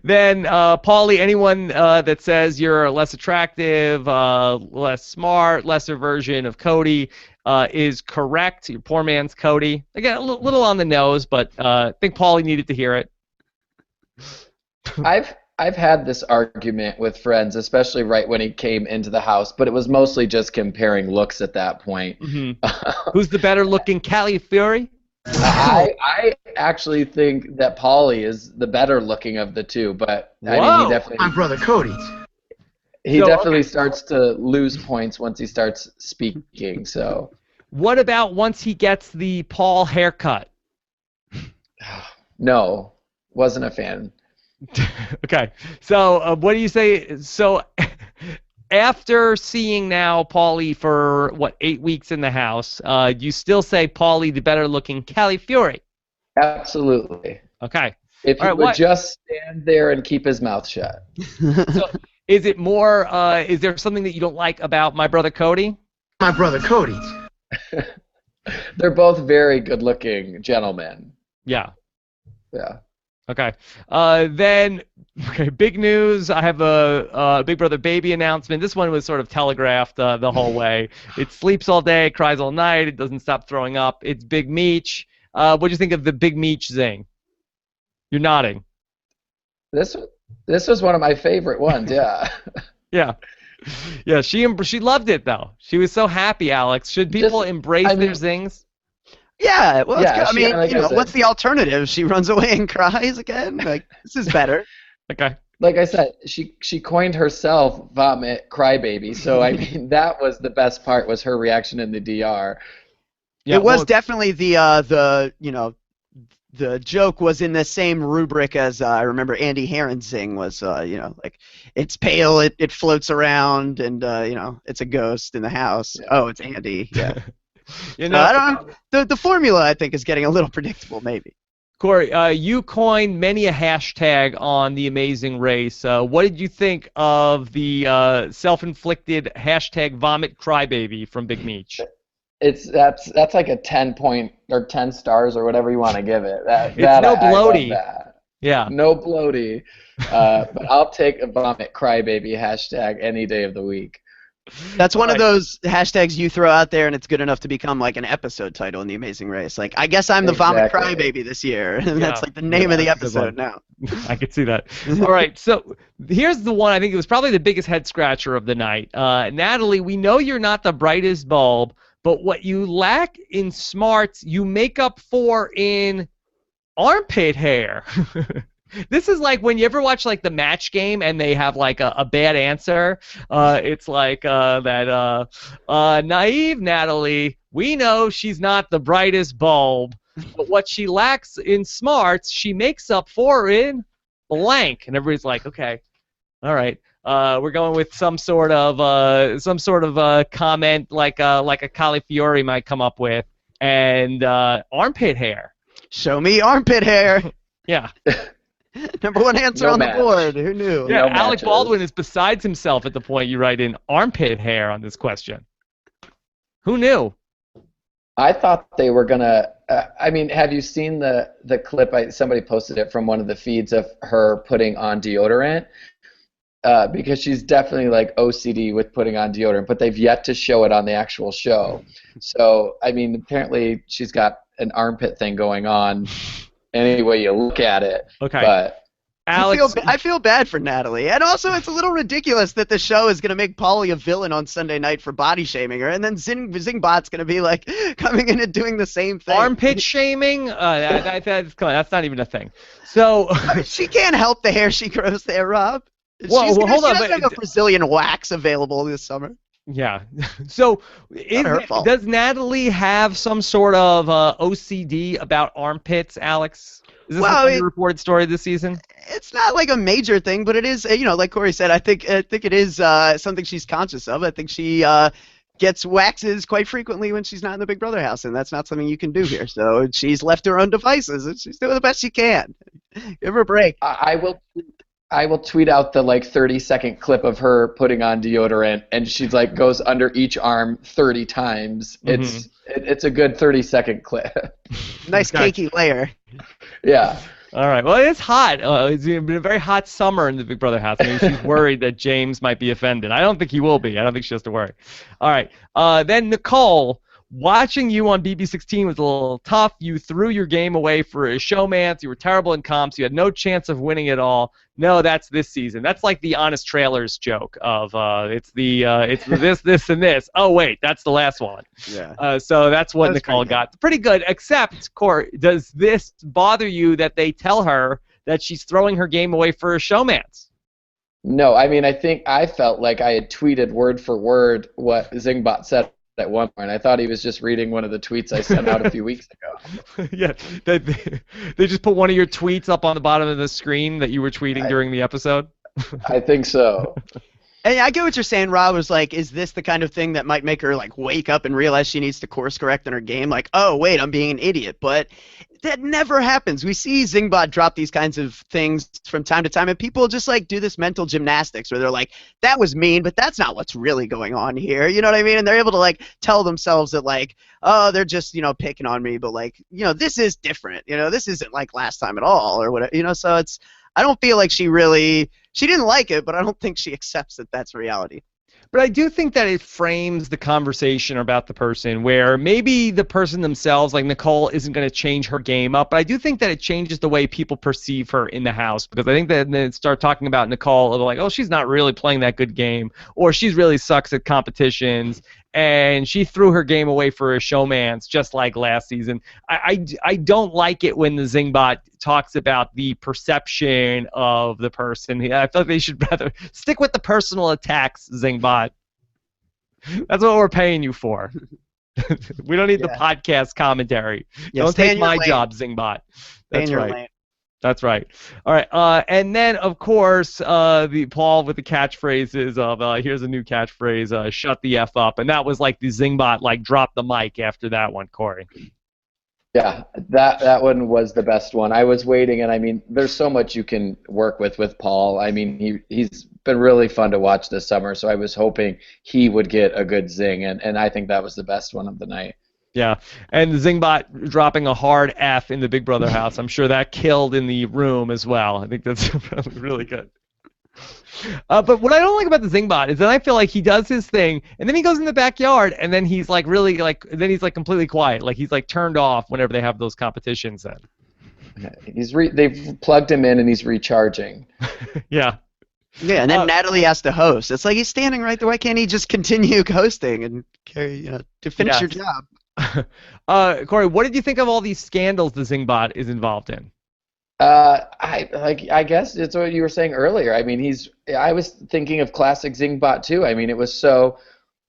Then, Paulie, anyone that says you're less attractive, less smart, lesser version of Cody is correct. Your poor man's Cody. Again, a little on the nose, but I think Paulie needed to hear it. I've had this argument with friends, especially right when he came into the house, but it was mostly just comparing looks at that point. Mm-hmm. Who's the better looking, Cali Fury? I actually think that Paulie is the better looking of the two, but I mean, he definitely. My brother Cody. He definitely starts to lose points once he starts speaking. So. What about once he gets the Paul haircut? No, wasn't a fan. Okay, so what do you say? So after seeing now Paulie for 8 weeks in the house, you still say Paulie the better looking Cali Fury? Absolutely. Okay. If he would just stand there and keep his mouth shut. So is it more? Is there something that you don't like about my brother Cody? My brother Cody. They're both very good-looking gentlemen. Yeah. Yeah. Okay. Then, big news. I have a Big Brother baby announcement. This one was sort of telegraphed the whole way. It sleeps all day, cries all night. It doesn't stop throwing up. It's Big Meech. What do you think of the Big Meech zing? You're nodding. This was one of my favorite ones. Yeah. Yeah. Yeah. She loved it though. She was so happy. Alex, should people embrace their zings? Yeah, well, yeah, I mean, what's the alternative? She runs away and cries again? Like, this is better. Okay. Like I said, she coined herself vomit crybaby. So I mean, that was the best part, was her reaction in the DR. Yeah, it was definitely the joke was in the same rubric as I remember Andy Herron's zing was, like it's pale, it floats around, and it's a ghost in the house. Yeah. Oh, it's Andy. Yeah. The formula, I think, is getting a little predictable, maybe. Korey, you coined many a hashtag on The Amazing Race. What did you think of the self-inflicted hashtag vomit crybaby from Big Meech? That's like a 10 point or 10 stars or whatever you want to give it. It's no bloaty. Yeah. No bloaty. But I'll take a vomit crybaby hashtag any day of the week. That's one of those hashtags you throw out there, and it's good enough to become like an episode title in The Amazing Race. Like, I guess I'm the vomit crybaby this year, and that's like the name of the episode now. I could see that. All right, so here's the one I think it was probably the biggest head scratcher of the night. Natalie, we know you're not the brightest bulb, but what you lack in smarts, you make up for in armpit hair. This is like when you ever watch like the Match Game and they have like a bad answer. It's like that naive Natalie. We know she's not the brightest bulb, but what she lacks in smarts, she makes up for in blank. And everybody's like, okay, all right. We're going with some sort of comment like a Califiore might come up with, and armpit hair. Show me armpit hair. Yeah. Number one answer No on match. the board. Who knew? Yeah, No Alec matches. Baldwin is besides himself at the point you write in armpit hair on this question. Who knew? I thought they were gonna. I mean, have you seen the clip? Somebody posted it from one of the feeds of her putting on deodorant. Because she's definitely like OCD with putting on deodorant, but they've yet to show it on the actual show. So, I mean, apparently she's got an armpit thing going on any way you look at it. Okay. But Alex, I feel bad for Natalie. And also, it's a little ridiculous that the show is going to make Paulie a villain on Sunday night for body shaming her, and then Zingbot's going to be like coming in and doing the same thing. armpit shaming? That's not even a thing. So, I mean, she can't help the hair she grows there, Rob. Well, hold on, She doesn't have a Brazilian wax available this summer. yeah. So, her fault. does Natalie have some sort of OCD about armpits, Alex? Is this a reported story this season? It's not like a major thing, but it is, like Korey said, I think it is something she's conscious of. I think she gets waxes quite frequently when she's not in the Big Brother house, and that's not something you can do here. So she's left to her own devices, and she's doing the best she can. Give her a break. I will tweet out the like 30-second clip of her putting on deodorant, and she's like goes under each arm 30 times. Mm-hmm. It's a good 30-second clip. Nice cakey layer. Yeah. All right. Well, it's hot. It's been a very hot summer in the Big Brother house. Maybe she's worried that James might be offended. I don't think he will be. I don't think she has to worry. All right. Then Nicole, watching you on BB16 was a little tough. You threw your game away for a showmance. You were terrible in comps. You had no chance of winning it all. No, that's this season. That's like the Honest Trailers joke of it's this, and this. Oh, wait, that's the last one. Yeah. So that's what That was Nicole pretty got. Pretty good, except, Korey, does this bother you that they tell her that she's throwing her game away for a showmance? No, I mean, I think I felt like I had tweeted word for word what Zingbot said at one point. I thought he was just reading one of the tweets I sent out a few weeks ago. Yeah, they just put one of your tweets up on the bottom of the screen that you were tweeting during the episode? I think so. And I get what you're saying, Rob. Was like, is this the kind of thing that might make her like wake up and realize she needs to course correct in her game? Like, oh wait, I'm being an idiot. But that never happens. We see Zingbot drop these kinds of things from time to time, and people just like do this mental gymnastics where they're like, that was mean, but that's not what's really going on here. You know what I mean? And they're able to like tell themselves that like, oh, they're just picking on me, but like this is different. This isn't like last time at all or whatever. So it's. I don't feel like she didn't like it, but I don't think she accepts that that's reality. But I do think that it frames the conversation about the person where maybe the person themselves, like Nicole, isn't going to change her game up, but I do think that it changes the way people perceive her in the house, because I think that they start talking about Nicole, they're like, oh, she's not really playing that good game, or she really sucks at competitions, and she threw her game away for a showmance just like last season. I don't like it when the Zingbot talks about the perception of the person. I feel like they should rather stick with the personal attacks, Zingbot. That's what we're paying you for. We don't need the podcast commentary. Yeah, don't take my job, Zingbot. That's right. That's right. All right. And then, of course, the Paul with the catchphrases of here's a new catchphrase, shut the F up. And that was like the Zingbot, like, drop the mic after that one, Korey. Yeah, that one was the best one. I was waiting, and I mean, there's so much you can work with Paul. I mean, he's been really fun to watch this summer, so I was hoping he would get a good zing, and I think that was the best one of the night. Yeah, and Zingbot dropping a hard F in the Big Brother house. I'm sure that killed in the room as well. I think that's really good. But what I don't like about the Zingbot is that I feel like he does his thing, and then he goes in the backyard, and then he's like really like, then he's like completely quiet, like he's like turned off whenever they have those competitions. Then they've plugged him in, and he's recharging. Yeah. Yeah, and then Natalie has to host. It's like he's standing right there. Why can't he just continue hosting and carry, to finish your job? Korey, what did you think of all these scandals the Zingbot is involved in? I guess it's what you were saying earlier. I mean, I was thinking of classic Zingbot too. I mean, it was so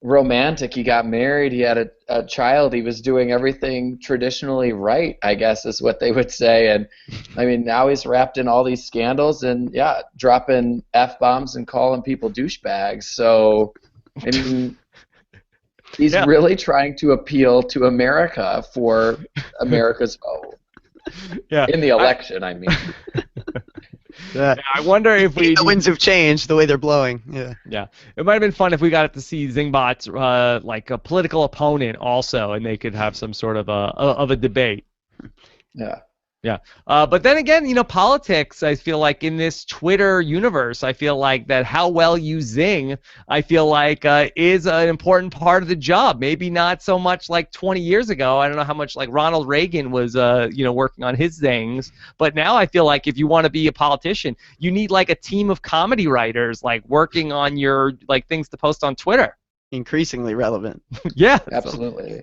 romantic. He got married. He had a child. He was doing everything traditionally right, I guess is what they would say. And I mean, now he's wrapped in all these scandals and yeah, dropping F-bombs and calling people douchebags. So, I mean, he's really trying to appeal to America for America's vote. Yeah. In the election, I mean. Yeah, I wonder if the winds have changed the way they're blowing. Yeah. It might have been fun if we got to see Zingbot's like a political opponent also, and they could have some sort of a debate. Yeah. Yeah. But then again, you know, politics, I feel like in this Twitter universe, I feel like that how well you zing, I feel like is an important part of the job. Maybe not so much like 20 years ago. I don't know how much like Ronald Reagan was, you know, working on his zings. But now I feel like if you want to be a politician, you need like a team of comedy writers like working on your like things to post on Twitter. Increasingly relevant. Yeah, absolutely.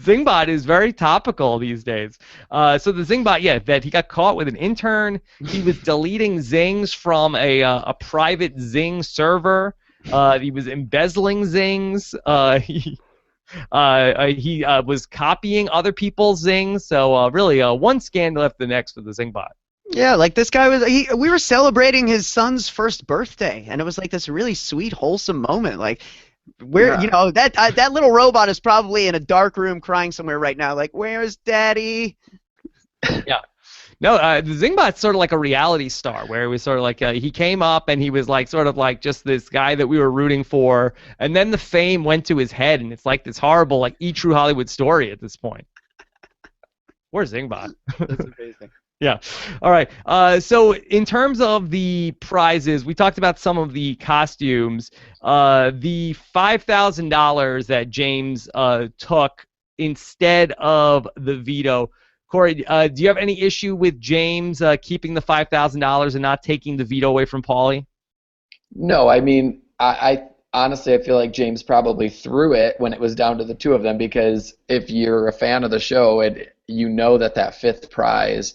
Zingbot is very topical these days. So the Zingbot, yeah, that he got caught with an intern. He was deleting zings from a private Zing server. He was embezzling zings. He was copying other people's zings. So really, one scandal after the next for the Zingbot. Yeah, like this guy was. We were celebrating his son's first birthday, and it was like this really sweet, wholesome moment. Like. You know, that little robot is probably in a dark room crying somewhere right now, like, where's Daddy? Yeah. No, the Zingbot's sort of like a reality star, where it was sort of like he came up and he was like sort of like just this guy that we were rooting for, and then the fame went to his head, and it's like this horrible, like, true Hollywood story at this point. Where's Zingbot? That's amazing. Yeah. All right. So in terms of the prizes, we talked about some of the costumes. The $5,000 that James took instead of the veto. Korey, do you have any issue with James keeping the $5,000 and not taking the veto away from Paulie? No, I mean, I honestly, I feel like James probably threw it when it was down to the two of them, because if you're a fan of the show, you know that fifth prize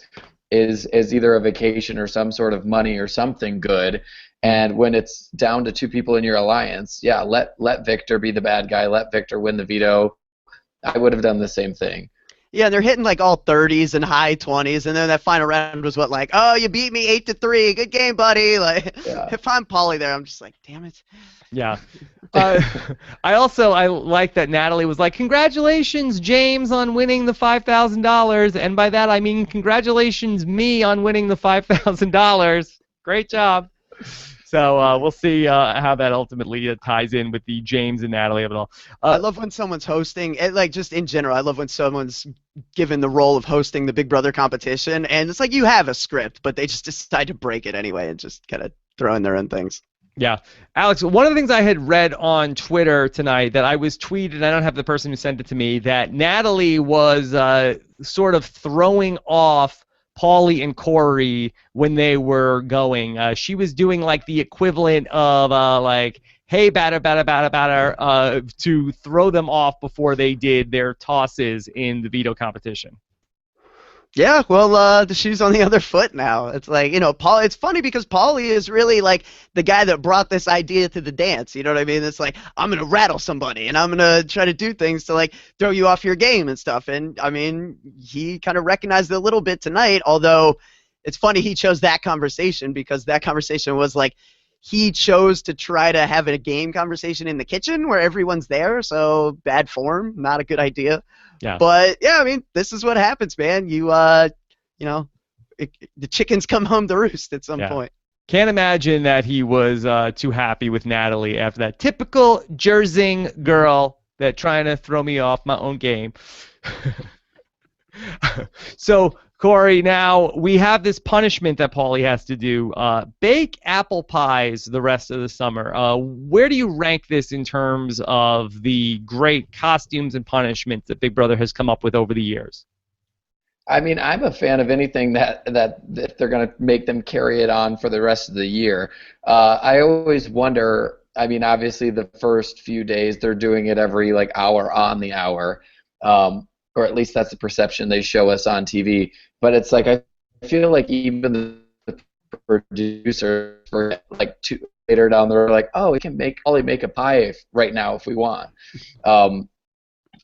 is either a vacation or some sort of money or something good. And when it's down to two people in your alliance, yeah, let Victor be the bad guy. Let Victor win the veto. I would have done the same thing. Yeah, they're hitting like all 30s and high 20s, and then that final round was what, like, oh, you beat me 8-3, good game, buddy. Like, if I'm Paulie there, I'm just like, damn it. Yeah. I like that Natalie was like, congratulations, James, on winning the $5,000, and by that I mean congratulations me on winning the $5,000. Great job. So we'll see how that ultimately ties in with the James and Natalie of it all. I love when someone's hosting, like just in general, I love when someone's given the role of hosting the Big Brother competition, and it's like you have a script, but they just decide to break it anyway and just kind of throw in their own things. Yeah. Alex, one of the things I had read on Twitter tonight that I was tweeted, I don't have the person who sent it to me, that Natalie was sort of throwing off Paulie and Korey when they were going. She was doing like the equivalent of like, hey, batter, to throw them off before they did their tosses in the veto competition. Yeah, well, the shoe's on the other foot now. It's like, you know, Paul. It's funny because Paulie is really like the guy that brought this idea to the dance. You know what I mean? It's like, I'm gonna rattle somebody and I'm gonna try to do things to like throw you off your game and stuff. And I mean, he kind of recognized it a little bit tonight. Although it's funny he chose that conversation, because that conversation was like he chose to try to have a game conversation in the kitchen where everyone's there. So bad form, not a good idea. Yeah. But yeah, I mean, this is what happens, man. You know, the chickens come home to roost at some point. Can't imagine that he was too happy with Natalie after that. Typical Jersey girl that trying to throw me off my own game. So, Korey, now we have this punishment that Paulie has to do. Bake apple pies the rest of the summer. Where do you rank this in terms of the great costumes and punishments that Big Brother has come up with over the years? I mean, I'm a fan of anything that if they're going to make them carry it on for the rest of the year. I always wonder, I mean, obviously the first few days they're doing it every like hour on the hour. Or at least that's the perception they show us on TV. But it's like I feel like even the producers for like later down the road, like, oh, we can probably make a pie right now if we want. I'm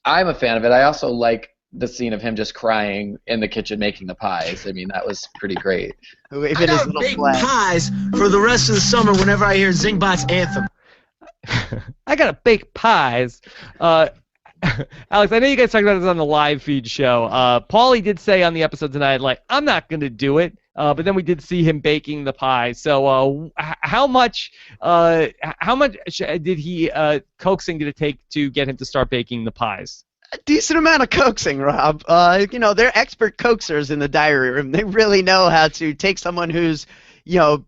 a fan of it. I also like the scene of him just crying in the kitchen making the pies. I mean, that was pretty great. Waving I his got little big flag. pies for the rest of the summer whenever I hear Zingbot's anthem. I gotta bake pies. Alex, I know you guys talked about this on the live feed show. Paulie did say on the episode tonight, like, I'm not gonna do it. But then we did see him baking the pie. So how much did he coaxing did it take to get him to start baking the pies? A decent amount of coaxing, Rob. You know, they're expert coaxers in the diary room. They really know how to take someone who's, you know,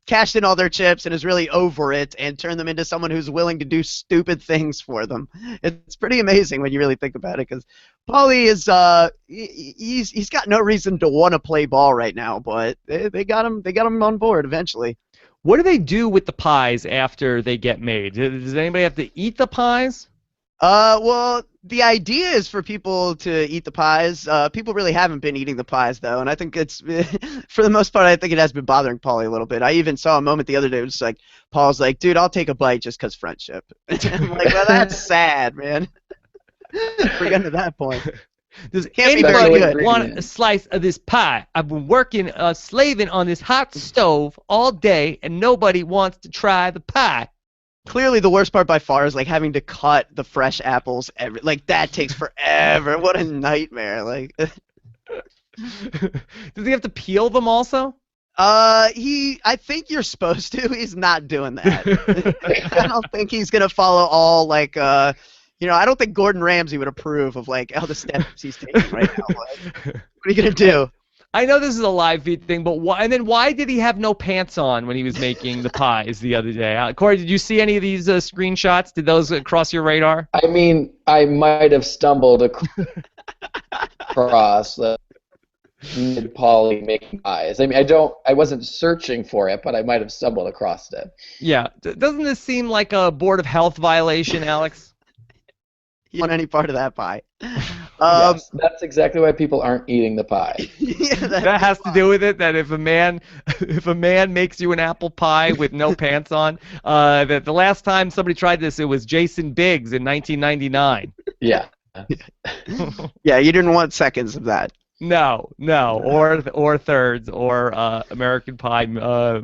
cashed in all their chips and is really over it and turn them into someone who's willing to do stupid things for them. It's pretty amazing when you really think about it, because Paulie is he's got no reason to want to play ball right now, but they got him on board eventually. What do they do with the pies after they get made? Does anybody have to eat the pies? Well, the idea is for people to eat the pies. People really haven't been eating the pies, though, and I think it's, for the most part, I think it has been bothering Paulie a little bit. I even saw a moment the other day, it was like, Paul's like, dude, I'll take a bite just 'cause friendship. I'm like, well, that's sad, man. We're getting to that point. Does Can't be very anybody good. want a slice of this pie? I've been working, slaving on this hot stove all day, and nobody wants to try the pie. Clearly, the worst part by far is like having to cut the fresh apples. Like that takes forever. What a nightmare! Like, Does he have to peel them also? I think you're supposed to. He's not doing that. I don't think he's gonna follow all like, you know, I don't think Gordon Ramsay would approve of like all the steps he's taking right now. Like, what are you gonna do? I know this is a live feed thing, but why? And then why did he have no pants on when he was making the pies the other day? Corey, did you see any of these screenshots? Did those cross your radar? I mean, I might have stumbled across Paulie making pies. I mean, I wasn't searching for it, but I might have stumbled across it. Yeah. Doesn't this seem like a Board of Health violation, Alex? You want any part of that pie? Yes, that's exactly why people aren't eating the pie. Yeah, That has to do with it that if a man makes you an apple pie with no pants on, that the last time somebody tried this, it was Jason Biggs in 1999. Yeah. Yeah, you didn't want seconds of that. No, or thirds, or American Pie,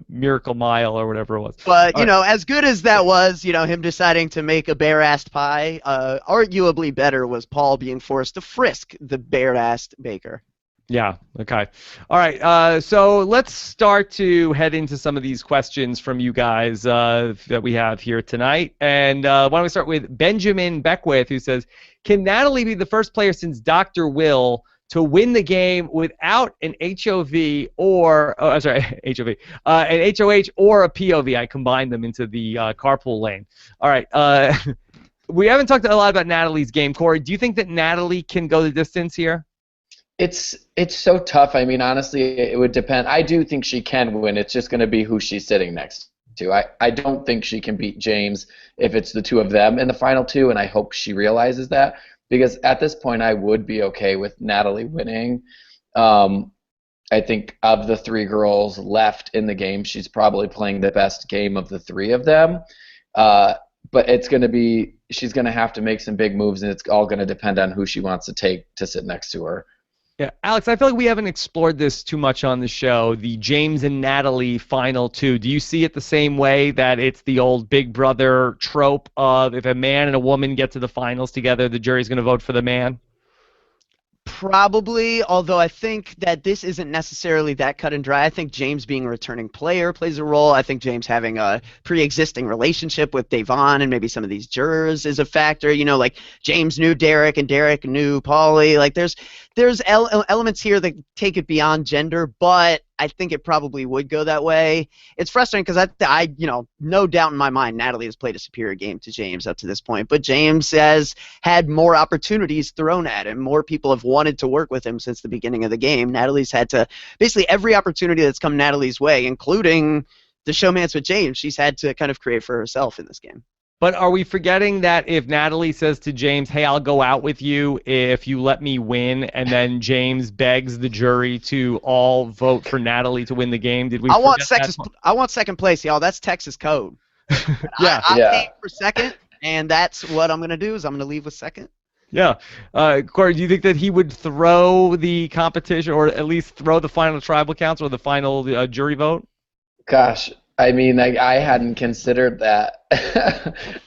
Miracle Mile, or whatever it was. But, you know, as good as that was, you know, him deciding to make a bare-assed pie, arguably better was Paul being forced to frisk the bare-assed baker. Yeah, okay. All right, so let's start to head into some of these questions from you guys that we have here tonight. And why don't we start with Benjamin Beckwith, who says, can Natalie be the first player since Dr. Will to win the game without an HOV or an HOH or a POV? I combined them into the carpool lane. All right. We haven't talked a lot about Natalie's game. Corey, do you think that Natalie can go the distance here? It's so tough. I mean, honestly, it would depend. I do think she can win. It's just going to be who she's sitting next to. I don't think she can beat James if it's the two of them in the final two, and I hope she realizes that. Because at this point, I would be okay with Natalie winning. I think of the three girls left in the game, she's probably playing the best game of the three of them. But it's going to be, she's going to have to make some big moves, and it's all going to depend on who she wants to take to sit next to her. Yeah, Alex, I feel like we haven't explored this too much on the show, the James and Natalie final two. Do you see it the same way, that it's the old Big Brother trope of if a man and a woman get to the finals together, the jury's going to vote for the man? Probably, although I think that this isn't necessarily that cut and dry. I think James being a returning player plays a role. I think James having a pre-existing relationship with Devon and maybe some of these jurors is a factor. You know, like James knew Derek and Derek knew Paulie. Like there's elements here that take it beyond gender, but I think it probably would go that way. It's frustrating because I, you know, no doubt in my mind, Natalie has played a superior game to James up to this point, but James has had more opportunities thrown at him. More people have wanted to work with him since the beginning of the game. Natalie's had to, basically every opportunity that's come Natalie's way, including the showmance with James, she's had to kind of create for herself in this game. But are we forgetting that if Natalie says to James, "Hey, I'll go out with you if you let me win," and then James begs the jury to all vote for Natalie to win the game, did we forget that? I want second place, y'all. That's Texas code. Yeah. I Yeah. came for second, and that's what I'm gonna do. Is I'm gonna leave with second. Yeah. Korey, do you think that he would throw the competition, or at least throw the final tribal counts or the final jury vote? Gosh, I mean, I hadn't considered that.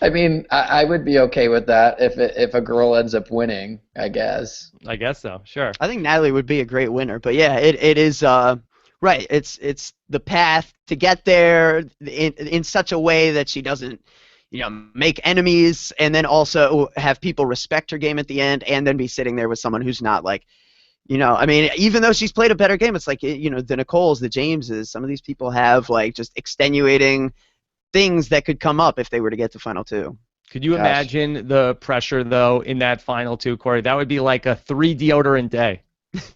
I mean, I would be okay with that if a girl ends up winning, I guess. I guess so. Sure. I think Natalie would be a great winner, but yeah, it is right. It's the path to get there in such a way that she doesn't, make enemies, and then also have people respect her game at the end, and then be sitting there with someone who's not like, I mean, even though she's played a better game, it's like, the Nicoles, the Jameses, some of these people have like just extenuating things that could come up if they were to get to final two. Could you imagine the pressure, though, in that final two, Korey? That would be like a 3 deodorant day.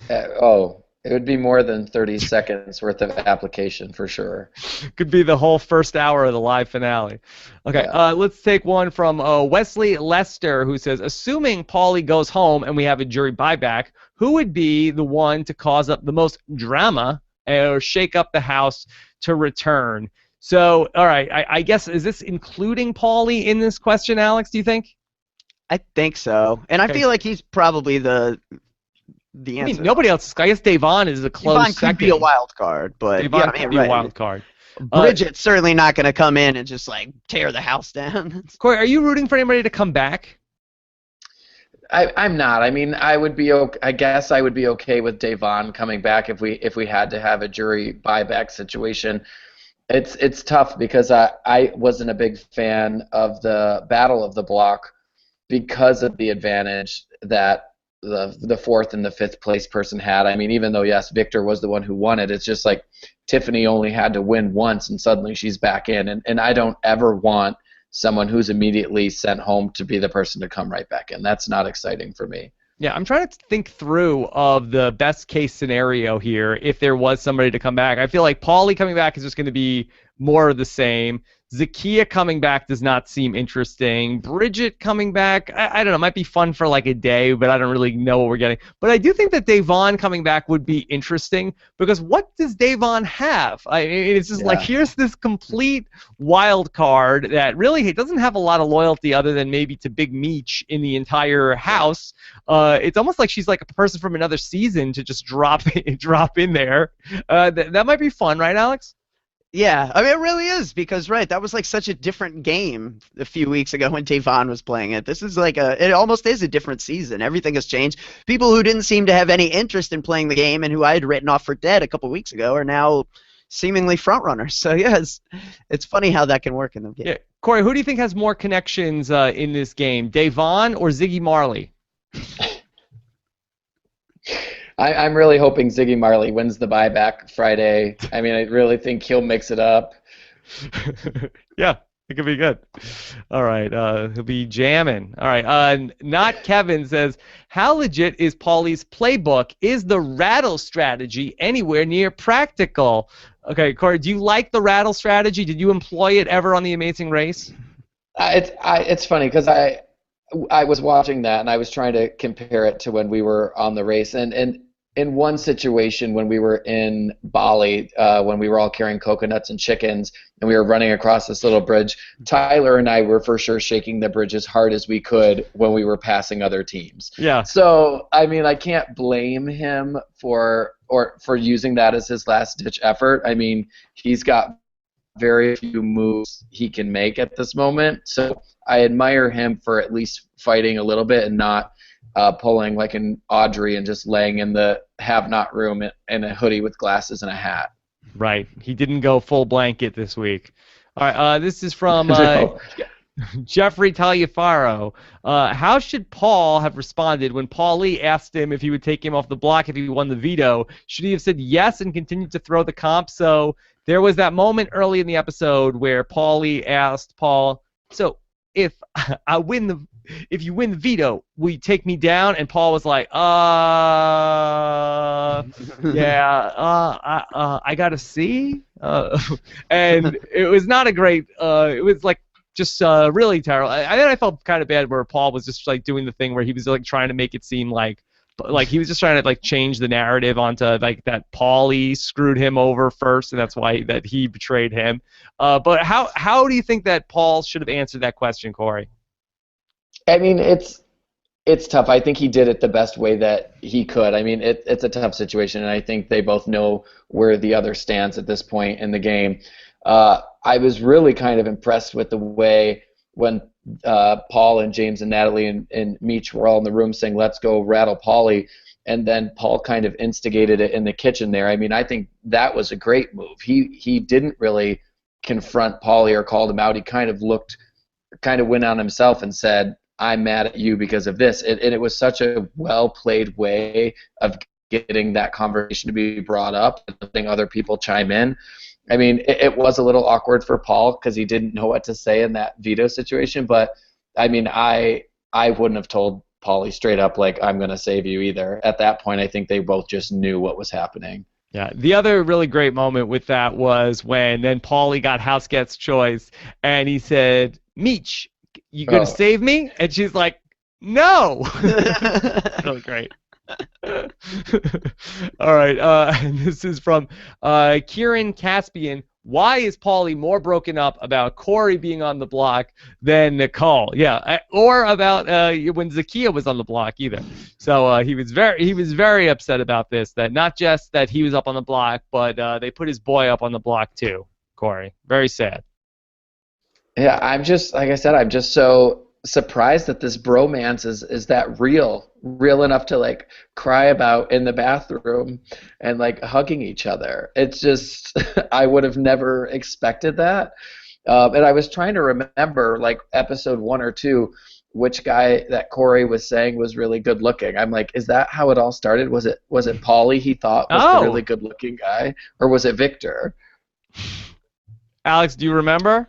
It would be more than 30 seconds worth of application for sure. Could be the whole first hour of the live finale. Okay, Yeah. let's take one from Wesley Lester, who says, assuming Paulie goes home and we have a jury buyback, who would be the one to cause up the most drama or shake up the house to return? So, all right, I guess, is this including Paulie in this question, Alex, do you think? I think so, and I feel like he's probably the answer. I mean, nobody else. I guess Davon is a close Davon second. could be a wild card, but Davon could be a wild card. Bridget's certainly not going to come in and just like tear the house down. Korey, are you rooting for anybody to come back? I'm not. I mean, I guess I would be okay with Davon coming back if we had to have a jury buyback situation. It's tough because I wasn't a big fan of the Battle of the Block because of the advantage that the fourth and the fifth place person had. I mean, even though, yes, Victor was the one who won it, it's just like Tiffany only had to win once and suddenly she's back in. And I don't ever want someone who's immediately sent home to be the person to come right back in. That's not exciting for me. Yeah, I'm trying to think through of the best case scenario here if there was somebody to come back. I feel like Paulie coming back is just going to be more of the same. Zakiya coming back does not seem interesting. Bridget coming back, I don't know, might be fun for like a day, but I don't really know what we're getting. But I do think that Davon coming back would be interesting because what does Davon have? It's just like, here's this complete wild card that really doesn't have a lot of loyalty other than maybe to Big Meech in the entire house. It's almost like she's like a person from another season to just drop in there. That might be fun, right, Alex? Yeah, I mean, it really is because, right, that was like such a different game a few weeks ago when Davon was playing it. This is like it almost is a different season. Everything has changed. People who didn't seem to have any interest in playing the game and who I had written off for dead a couple weeks ago are now seemingly front runners. So, yeah, it's funny how that can work in the game. Yeah. Korey, who do you think has more connections in this game, Davon or Ziggy Marley? I'm really hoping Ziggy Marley wins the buyback Friday. I mean, I really think he'll mix it up. Yeah, it could be good. All right, he'll be jamming. All right, Not Kevin says, how legit is Paulie's playbook? Is the rattle strategy anywhere near practical? Okay, Korey, do you like the rattle strategy? Did you employ it ever on The Amazing Race? It's funny because I was watching that and I was trying to compare it to when we were on the race, and in one situation when we were in Bali, when we were all carrying coconuts and chickens and we were running across this little bridge, Tyler and I were for sure shaking the bridge as hard as we could when we were passing other teams. Yeah. So, I mean, I can't blame him for using that as his last-ditch effort. I mean, he's got very few moves he can make at this moment. So I admire him for at least fighting a little bit and not pulling like an Audrey and just laying in the have-not room in a hoodie with glasses and a hat. Right. He didn't go full blanket this week. All right. This is from Jeffrey Taliaferro. How should Paul have responded when Paulie asked him if he would take him off the block if he won the veto? Should he have said yes and continued to throw the comp? So there was that moment early in the episode where Paulie asked Paul, so if you win the veto, will you take me down? And Paul was like, yeah, I gotta see. And it was not a great. It was like just really terrible. I felt kind of bad where Paul was just like doing the thing where he was like trying to make it seem like he was just trying to like change the narrative onto like that Paulie screwed him over first, and that's why that he betrayed him. But how do you think that Paul should have answered that question, Korey? I mean, it's tough. I think he did it the best way that he could. I mean, it's a tough situation, and I think they both know where the other stands at this point in the game. I was really kind of impressed with the way when Paul and James and Natalie and Meech were all in the room saying, "Let's go rattle Paulie," and then Paul kind of instigated it in the kitchen there. I mean, I think that was a great move. He didn't really confront Paulie or called him out. He kind of went on himself and said, "I'm mad at you because of this." And it was such a well-played way of getting that conversation to be brought up and letting other people chime in. I mean, it was a little awkward for Paul because he didn't know what to say in that veto situation. But, I mean, I wouldn't have told Paulie straight up, like, "I'm going to save you," either. At that point, I think they both just knew what was happening. Yeah, the other really great moment with that was when then Paulie got house guest choice, and he said, "Meech, you gonna save me?" And she's like, "No." Really great. All right, this is from Kieran Caspian. Why is Paulie more broken up about Korey being on the block than Nicole? Yeah, or about when Zakiya was on the block either. So he was very upset about this. That not just that he was up on the block, but they put his boy up on the block too. Korey, very sad. Yeah, I'm just, like I said, I'm just so surprised that this bromance is that real enough to like cry about in the bathroom and like hugging each other. It's just I would have never expected that. And I was trying to remember like episode 1 or 2 which guy that Korey was saying was really good looking. I'm like, is that how it all started? Was it Paulie he thought was the really good looking guy, or was it Victor? Alex, do you remember?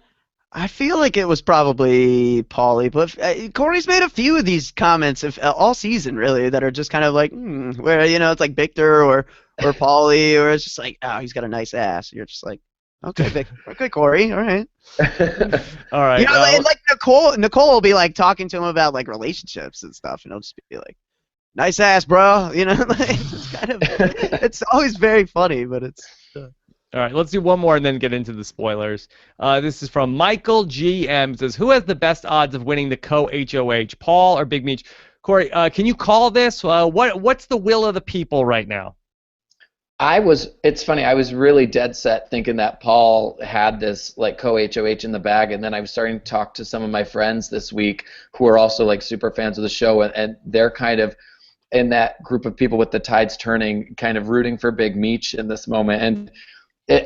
I feel like it was probably Paulie, but Korey's made a few of these comments all season, really, that are just kind of like, where, it's like Victor or Paulie, or it's just like, oh, he's got a nice ass. You're just like, okay, Victor, okay, Korey, all right. All right. And like Nicole will be like talking to him about like relationships and stuff, and he'll just be like, nice ass, bro. Like, it's kind of, it's always very funny, but it's. All right, let's do one more and then get into the spoilers. This is from Michael GM. It says, who has the best odds of winning the co-HOH, Paul or Big Meech? Korey, can you call this? What's the will of the people right now? It's funny, I was really dead set thinking that Paul had this like co-HOH in the bag, and then I was starting to talk to some of my friends this week who are also like super fans of the show, and they're kind of in that group of people with the tides turning, kind of rooting for Big Meech in this moment. And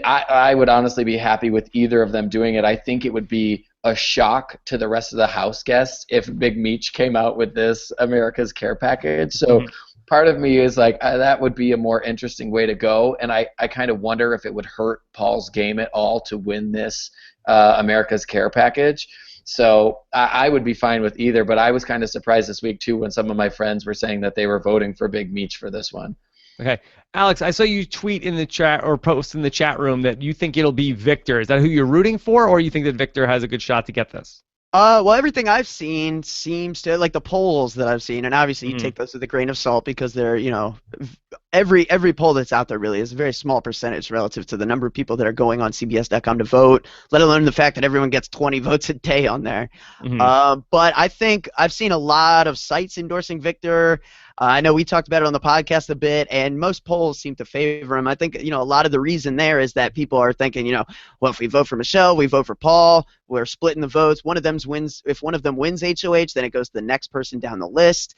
I would honestly be happy with either of them doing it. I think it would be a shock to the rest of the house guests if Big Meech came out with this America's Care package. So part of me is like, that would be a more interesting way to go. And I kind of wonder if it would hurt Paul's game at all to win this America's Care package. So I would be fine with either. But I was kind of surprised this week, too, when some of my friends were saying that they were voting for Big Meech for this one. Okay. Alex, I saw you tweet in the chat or post in the chat room that you think it'll be Victor. Is that who you're rooting for, or you think that Victor has a good shot to get this? Well, everything I've seen seems to, like the polls that I've seen, and obviously you take those with a grain of salt because they're, every poll that's out there really is a very small percentage relative to the number of people that are going on CBS.com to vote, let alone the fact that everyone gets 20 votes a day on there. But I think I've seen a lot of sites endorsing Victor. I know we talked about it on the podcast a bit, and most polls seem to favor him. I think, a lot of the reason there is that people are thinking, well, if we vote for Michelle, we vote for Paul, we're splitting the votes. One of them wins. If one of them wins HOH, then it goes to the next person down the list.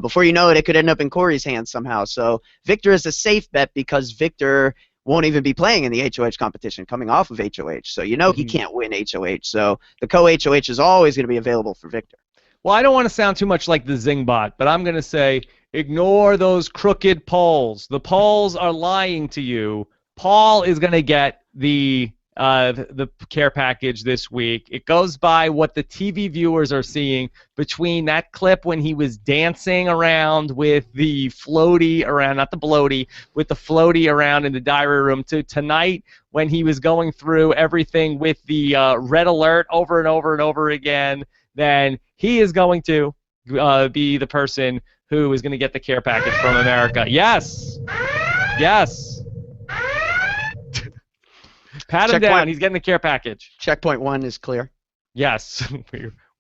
Before you know it, it could end up in Korey's hands somehow. So Victor is a safe bet because Victor won't even be playing in the HOH competition coming off of HOH. So he can't win HOH. So the co-HOH is always going to be available for Victor. Well, I don't want to sound too much like the Zingbot, but I'm going to say ignore those crooked polls. The polls are lying to you. Paul is going to get the the care package this week. It goes by what the TV viewers are seeing between that clip when he was dancing around with the floaty around, not the bloaty, with the floaty around in the diary room, to tonight when he was going through everything with the red alert over and over and over again. Then he is going to be the person who is going to get the care package from America. Yes. Yes. Pat him down. He's getting the care package. Checkpoint 1 is clear. Yes.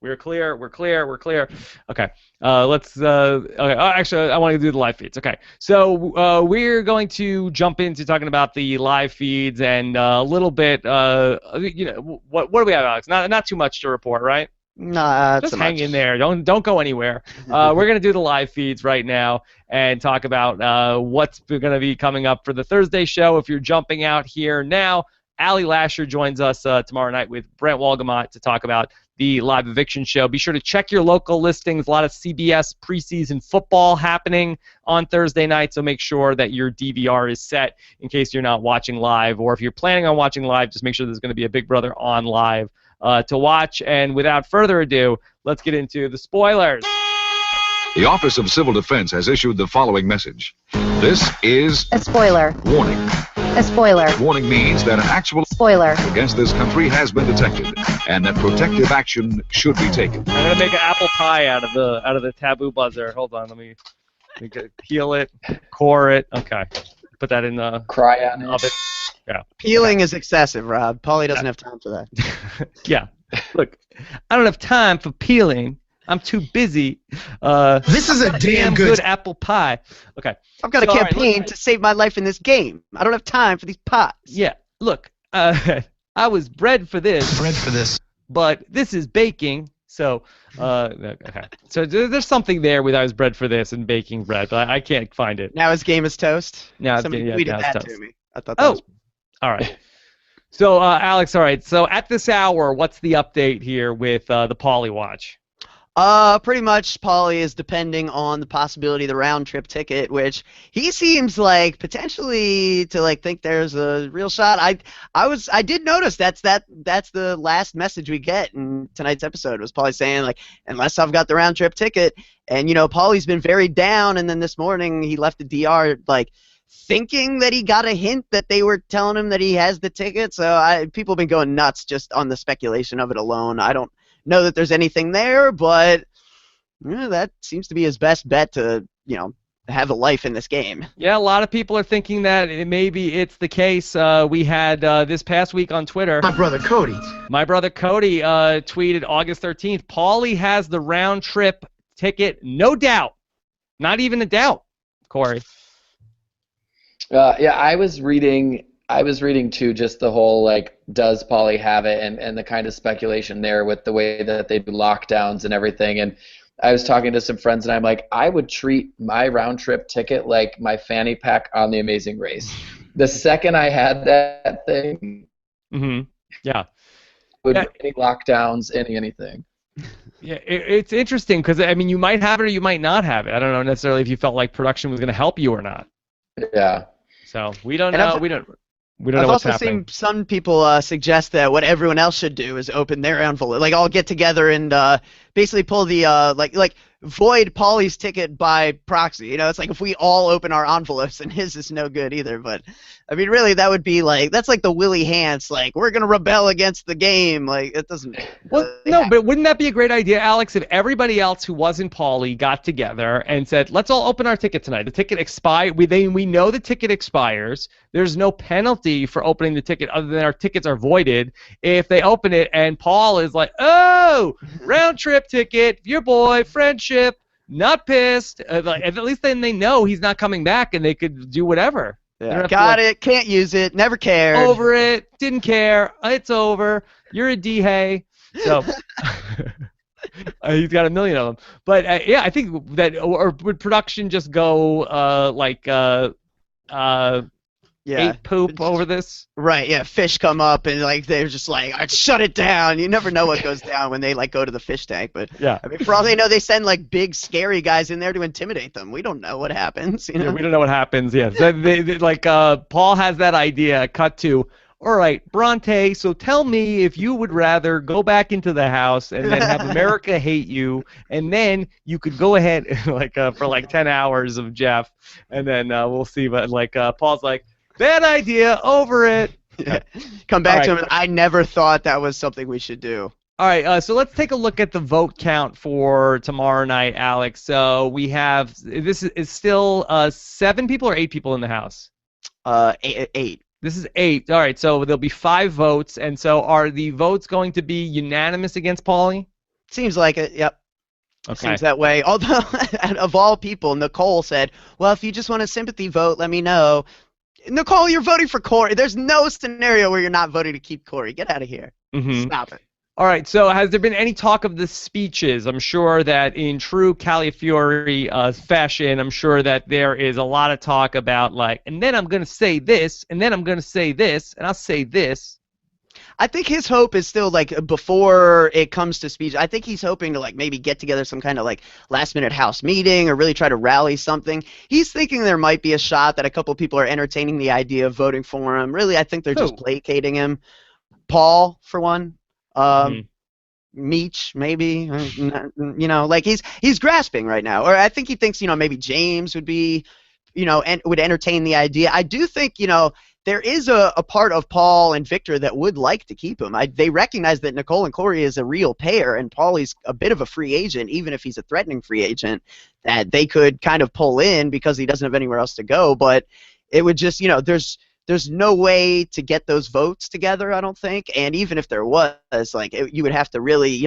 We're clear. We're clear. We're clear. Okay. Let's. Okay. Actually, I want to do the live feeds. Okay. So we're going to jump into talking about the live feeds and a little bit. What do we have, Alex? Not too much to report, right? Nah, just hang in there. Don't go anywhere. We're gonna do the live feeds right now and talk about what's going to be coming up for the Thursday show. If you're jumping out here now, Allie Lasher joins us tomorrow night with Brent Walgamot to talk about the live eviction show. Be sure to check your local listings. A lot of CBS preseason football happening on Thursday night, so make sure that your DVR is set in case you're not watching live, or if you're planning on watching live, just make sure there's going to be a Big Brother on live to watch. And without further ado, let's get into the spoilers. The Office of Civil Defense has issued the following message. This is a spoiler. Warning. A spoiler. Warning means that an actual spoiler against this country has been detected, and that protective action should be taken. I'm gonna make an apple pie out of the taboo buzzer. Hold on, let me peel it, core it. Okay, put that in the cry on it. Oven. Yeah. Peeling is excessive, Rob. Paulie doesn't have time for that. Yeah. Look, I don't have time for peeling. I'm too busy. This is a damn good apple pie. Okay. I've got a campaign to save my life in this game. I don't have time for these pots. Yeah. Look, I was bred for this. But this is baking. So, okay. So there's something there with I was bred for this and baking bread, but I can't find it. Now his game is toast. Now Somebody tweeted that to me. I thought that was... All right. So, Alex, all right. So at this hour, what's the update here with the Paulie watch? Pretty much Paulie is depending on the possibility of the round trip ticket, which he seems like potentially to think there's a real shot. I did notice that's the last message we get in tonight's episode was Paulie saying unless I've got the round trip ticket, and Paulie's been very down, and then this morning he left the DR thinking that he got a hint that they were telling him that he has the ticket. So people have been going nuts just on the speculation of it alone. I don't know that there's anything there, but that seems to be his best bet to have a life in this game. Yeah, a lot of people are thinking that maybe it's the case. We had this past week on Twitter. My brother Cody tweeted August 13th. Paulie has the round trip ticket, no doubt, not even a doubt. Corey. Yeah, I was reading too, just the whole does Paulie have it, and the kind of speculation there with the way that they do lockdowns and everything. And I was talking to some friends, and I'm like, I would treat my round trip ticket like my fanny pack on The Amazing Race. The second I had that thing, yeah, any lockdowns, anything. Yeah, it's interesting because you might have it or you might not have it. I don't know necessarily if you felt like production was going to help you or not. Yeah. So we don't know. We don't know what's happening. I've also seen some people suggest that what everyone else should do is open their envelope. All get together and basically pull the void Paulie's ticket by proxy. It's if we all open our envelopes and his is no good either. But really, that would be that's the Willie Hance. We're gonna rebel against the game. It doesn't. Well, no, but wouldn't that be a great idea, Alex? If everybody else who wasn't Paulie got together and said, "Let's all open our ticket tonight." The ticket expires. We know the ticket expires. There's no penalty for opening the ticket other than our tickets are voided. If they open it and Paul is like, "Oh, round trip ticket, your boy, friendship, not pissed," at least then they know he's not coming back and they could do whatever. Yeah. Got it, can't use it, never cared. Over it, didn't care, it's over, you're a D-hay. So he's got a million of them. But yeah, I think that, or would production just go ate poop over this? Right, yeah, fish come up and they're just shut it down. You never know what goes down when they go to the fish tank, but yeah. For all they know, they send big scary guys in there to intimidate them. We don't know what happens. Yeah, we don't know what happens. Yeah, Paul has that idea. Cut to All right, Bronte, so tell me if you would rather go back into the house and then have America hate you, and then you could go ahead for like 10 hours of Jeff, and then we'll see. But Paul's like, bad idea, over it. Yeah. Come All back to right. him. I never thought that was something we should do. All right, so let's take a look at the vote count for tomorrow night, Alex. So we have, this is still 7 people or 8 people in the House? 8. This is 8. All right, so there'll be 5 votes. And so are the votes going to be unanimous against Paulie? Seems like it, yep. Okay. Seems that way. Although, of all people, Nicole said, well, if you just want a sympathy vote, let me know. Nicole, you're voting for Korey. There's no scenario where you're not voting to keep Korey. Get out of here. Stop it. All right, so has there been any talk of the speeches? I'm sure that in true Califiore fashion, I'm sure that there is a lot of talk about, and then I'm going to say this, and then I'm going to say this, and I'll say this. I think his hope is still, before it comes to speech, I think he's hoping to, maybe get together some kind of, last-minute House meeting or really try to rally something. He's thinking there might be a shot that a couple of people are entertaining the idea of voting for him. Really, I think they're just placating him. Paul, for one. Meech, maybe, he's grasping right now. Or I think he thinks, maybe James would be, and would entertain the idea. I do think, there is a part of Paul and Victor that would like to keep him. They recognize that Nicole and Korey is a real pair, and Paulie's a bit of a free agent, even if he's a threatening free agent, that they could kind of pull in because he doesn't have anywhere else to go. But it would just, there's no way to get those votes together, I don't think. And even if there was, you would have to really,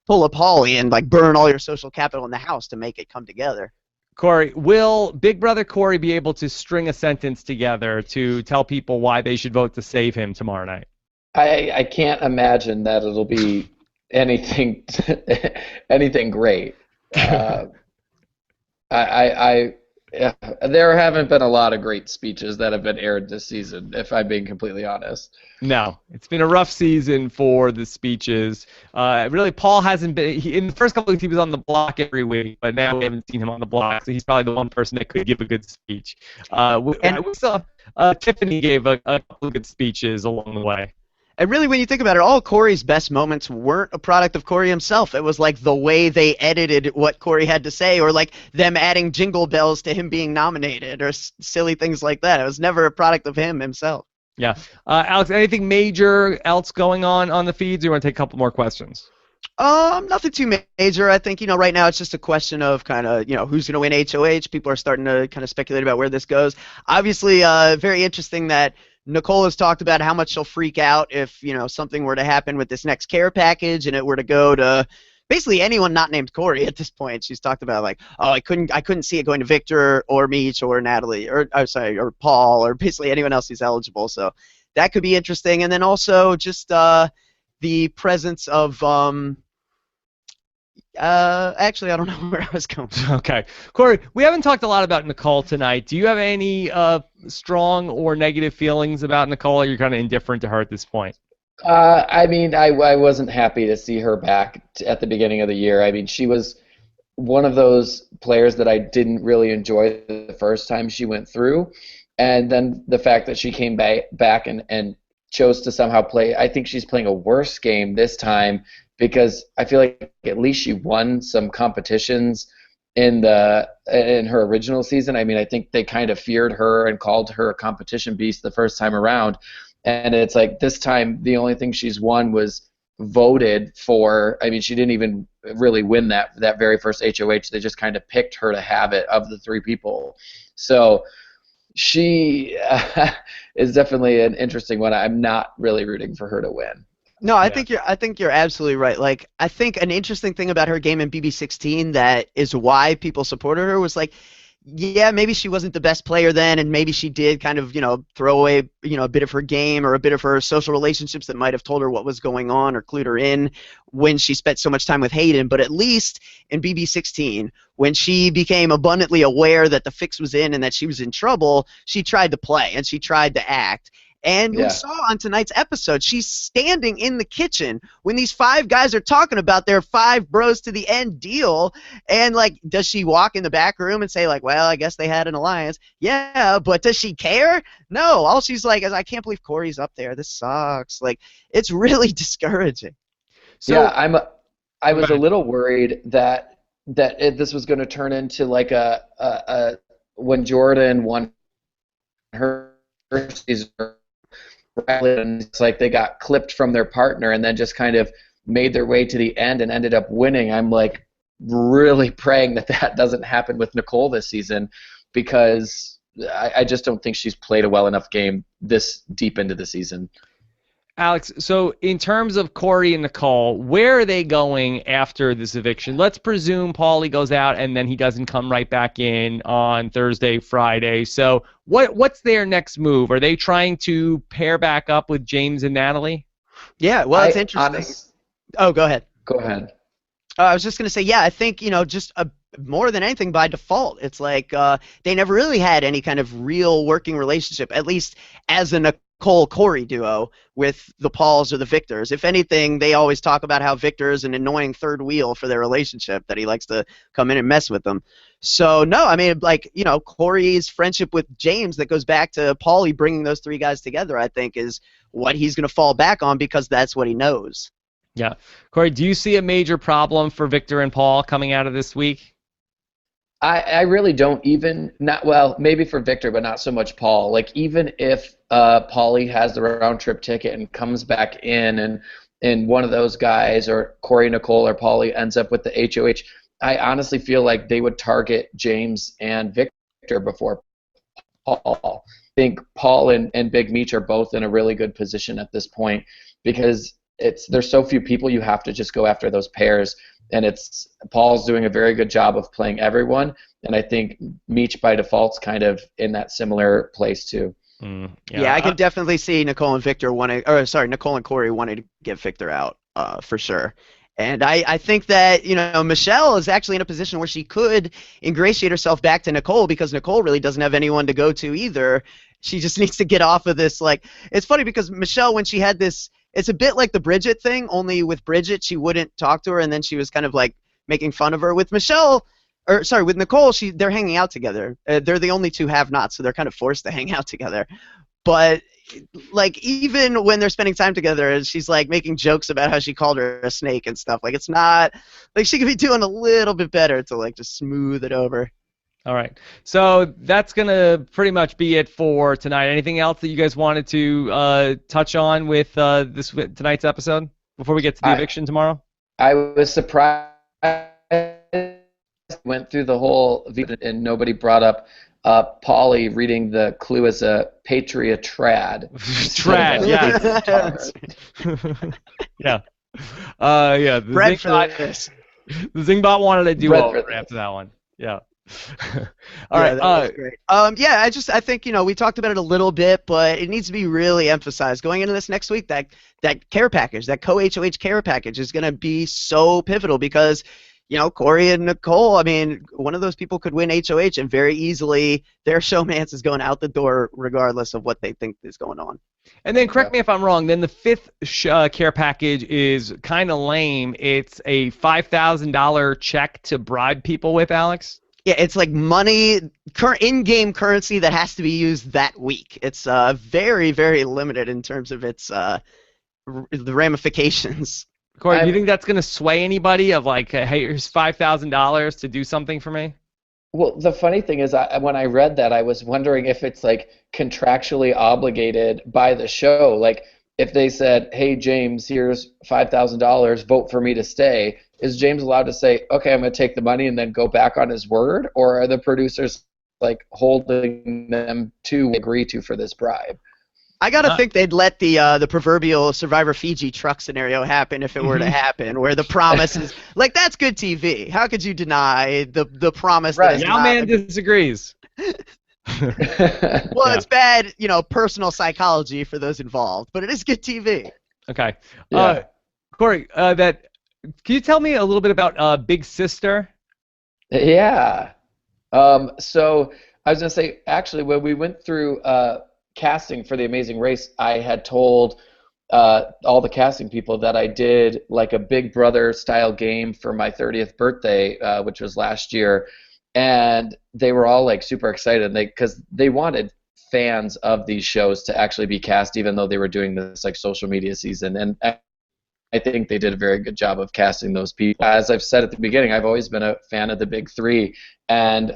pull up Paulie and burn all your social capital in the House to make it come together. Korey, will Big Brother Korey be able to string a sentence together to tell people why they should vote to save him tomorrow night? I can't imagine that it'll be anything anything great. There haven't been a lot of great speeches that have been aired this season, if I'm being completely honest. No, it's been a rough season for the speeches. Really, Paul hasn't been. In the first couple of weeks, he was on the block every week, but now we haven't seen him on the block, so he's probably the one person that could give a good speech. We saw Tiffany gave a couple of good speeches along the way. And really, when you think about it, all Korey's best moments weren't a product of Korey himself. It was the way they edited what Korey had to say, or them adding jingle bells to him being nominated, or silly things like that. It was never a product of him himself. Yeah. Alex, anything major else going on the feeds? Or you want to take a couple more questions? Nothing too major. I think, right now it's just a question of kind of, who's going to win HOH. People are starting to kind of speculate about where this goes. Obviously, very interesting that Nicole has talked about how much she'll freak out if, something were to happen with this next care package and it were to go to basically anyone not named Korey at this point. She's talked about I couldn't see it going to Victor or Meech or Natalie or Paul or basically anyone else who's eligible. So that could be interesting. And then also just the presence of actually, I don't know where I was going. Okay. Korey, we haven't talked a lot about Nicole tonight. Do you have any strong or negative feelings about Nicole, or you're kind of indifferent to her at this point? I wasn't happy to see her back at the beginning of the year. I mean, she was one of those players that I didn't really enjoy the first time she went through. And then the fact that she came back and chose to somehow play, I think she's playing a worse game this time, because I feel like at least she won some competitions in her original season. I mean, I think they kind of feared her and called her a competition beast the first time around. And it's this time the only thing she's won was voted for. I mean, she didn't even really win that very first HOH. They just kind of picked her to have it of the 3 people. So she is definitely an interesting one. I'm not really rooting for her to win. No, I think you're absolutely right. I think an interesting thing about her game in BB16 that is why people supported her was yeah, maybe she wasn't the best player then, and maybe she did kind of, throw away, a bit of her game or a bit of her social relationships that might have told her what was going on or clued her in when she spent so much time with Hayden. But at least in BB16, when she became abundantly aware that the fix was in and that she was in trouble, she tried to play and she tried to act. And we saw on tonight's episode, she's standing in the kitchen when these 5 guys are talking about their 5 bros to the end deal. And, like, does she walk in the back room and say, like, well, I guess they had an alliance? Yeah, but does she care? No. All she's like is, I can't believe Korey's up there. This sucks. Like, it's really discouraging. So, yeah, I was a little worried that this was going to turn into like a when Jordan won her season, it's like they got clipped from their partner and then just kind of made their way to the end and ended up winning. I'm like really praying that doesn't happen with Nicole this season, because I just don't think she's played a well enough game this deep into the season. Alex, so in terms of Korey and Nicole, where are they going after this eviction? Let's presume Paulie goes out and then he doesn't come right back in on Thursday, Friday. So what's their next move? Are they trying to pair back up with James and Natalie? Yeah, well, it's interesting. Oh, go ahead. Go ahead. I was just going to say, yeah, I think, just more than anything by default. It's like they never really had any kind of real working relationship, at least as a Nicole-Korey duo with the Pauls or the Victors. If anything, they always talk about how Victor is an annoying third wheel for their relationship, that he likes to come in and mess with them. So, no, I mean, like, Korey's friendship with James that goes back to Paulie bringing those 3 guys together, I think, is what he's going to fall back on, because that's what he knows. Yeah. Korey, do you see a major problem for Victor and Paul coming out of this week? I really don't, maybe for Victor, but not so much Paul. Like, even if Paulie has the round trip ticket and comes back in, and one of those guys, or Korey, Nicole, or Paulie ends up with the HOH, I honestly feel like they would target James and Victor before Paul. I think Paul and Big Meech are both in a really good position at this point, because there's so few people, you have to just go after those pairs. And Paul's doing a very good job of playing everyone, and I think Meech by default's kind of in that similar place too. Yeah, I can definitely see Nicole and Korey wanting to get Victor out for sure. And I think that Michelle is actually in a position where she could ingratiate herself back to Nicole, because Nicole really doesn't have anyone to go to either. She just needs to get off of this. Like, it's funny because Michelle, when she had this. It's a bit like the Bridget thing, only with Bridget, she wouldn't talk to her, and then she was kind of like making fun of her. With Nicole, they're hanging out together. They're the only 2 have-nots, so they're kind of forced to hang out together. But, like, even when they're spending time together, she's, like, making jokes about how she called her a snake and stuff. Like, it's not, like, she could be doing a little bit better to, like, just smooth it over. All right. So that's going to pretty much be it for tonight. Anything else that you guys wanted to touch on with tonight's episode before we get to the eviction tomorrow? I was surprised. Went through the whole video and nobody brought up Paulie reading the clue as a Patriot trad. Trad, yeah. Yeah. The Zingbot wanted to do over after that one. Yeah. All right. That was great. I think we talked about it a little bit, but it needs to be really emphasized going into this next week. That care package, that co-HOH care package, is going to be so pivotal, because Korey and Nicole, I mean, one of those people could win HOH, and very easily their showmance is going out the door regardless of what they think is going on. And then, correct me if I'm wrong, then the 5th care package is kind of lame. It's a $5,000 check to bribe people with, Alex? Yeah, it's like money, in-game currency that has to be used that week. It's very, very limited in terms of its the ramifications. Korey, do you think that's going to sway anybody of like, hey, here's $5,000 to do something for me? Well, the funny thing is, when I read that, I was wondering if it's like contractually obligated by the show. Like, if they said, hey, James, here's $5,000, vote for me to stay, is James allowed to say, okay, I'm going to take the money and then go back on his word? Or are the producers like holding them to agree to for this bribe? I got to think they'd let the proverbial Survivor Fiji truck scenario happen if it were to happen, where the promise is, like, that's good TV. How could you deny the promise? Right. Now man disagrees. Well, it's bad, personal psychology for those involved, but it is good TV. Okay. Yeah. Korey, can you tell me a little bit about Big Sister? Yeah. So I was going to say, actually, when we went through casting for The Amazing Race, I had told all the casting people that I did like a Big Brother style game for my 30th birthday, which was last year, and they were all like super excited because they wanted fans of these shows to actually be cast, even though they were doing this like social media season. And I think they did a very good job of casting those people. As I've said at the beginning, I've always been a fan of the Big Three, and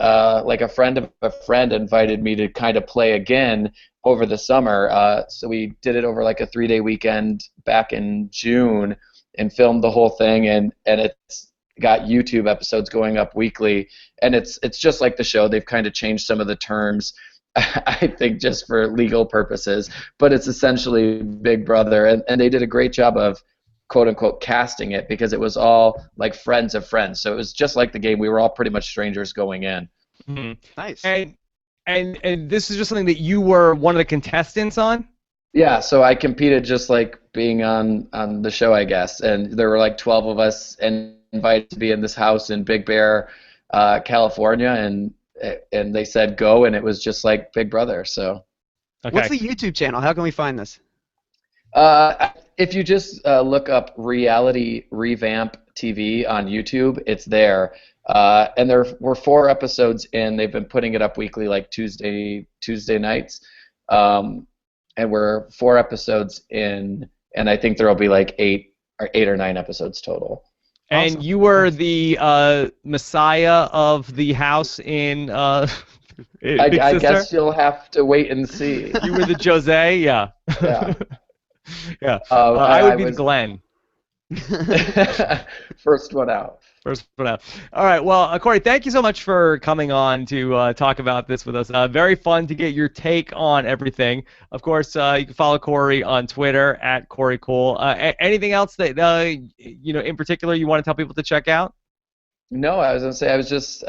like a friend of a friend invited me to kind of play again over the summer. So we did it over like a 3-day weekend back in June and filmed the whole thing, and it's got YouTube episodes going up weekly, and it's just like the show. They've kind of changed some of the terms, I think, just for legal purposes, but it's essentially Big Brother, and they did a great job of quote-unquote casting it, because it was all like friends of friends. So it was just like the game. We were all pretty much strangers going in. Mm-hmm. Nice. And this is just something that you were one of the contestants on? Yeah, so I competed just like being on the show, I guess. And there were like 12 of us and invited to be in this house in Big Bear, California, and they said go, and it was just like Big Brother. So Okay. What's the YouTube channel? How can we find this? If you just look up Reality Revamp TV on YouTube, it's there. And there were 4 episodes in. They've been putting it up weekly, like Tuesday nights. And we're 4 episodes in, and I think there will be like 8 or 9 episodes total. And Awesome. you were the Messiah of the house in Big I Sister? guess you'll have to wait and see. You were the Jose? Yeah. Yeah. Yeah. I I would be the was- Glenn. First one out. First one out. All right. Well, Korey, thank you so much for coming on to talk about this with us. Very fun to get your take on everything. Of course, you can follow Korey on Twitter at Korey Kuhl. Anything else that in particular you want to tell people to check out? No, I was gonna say I was just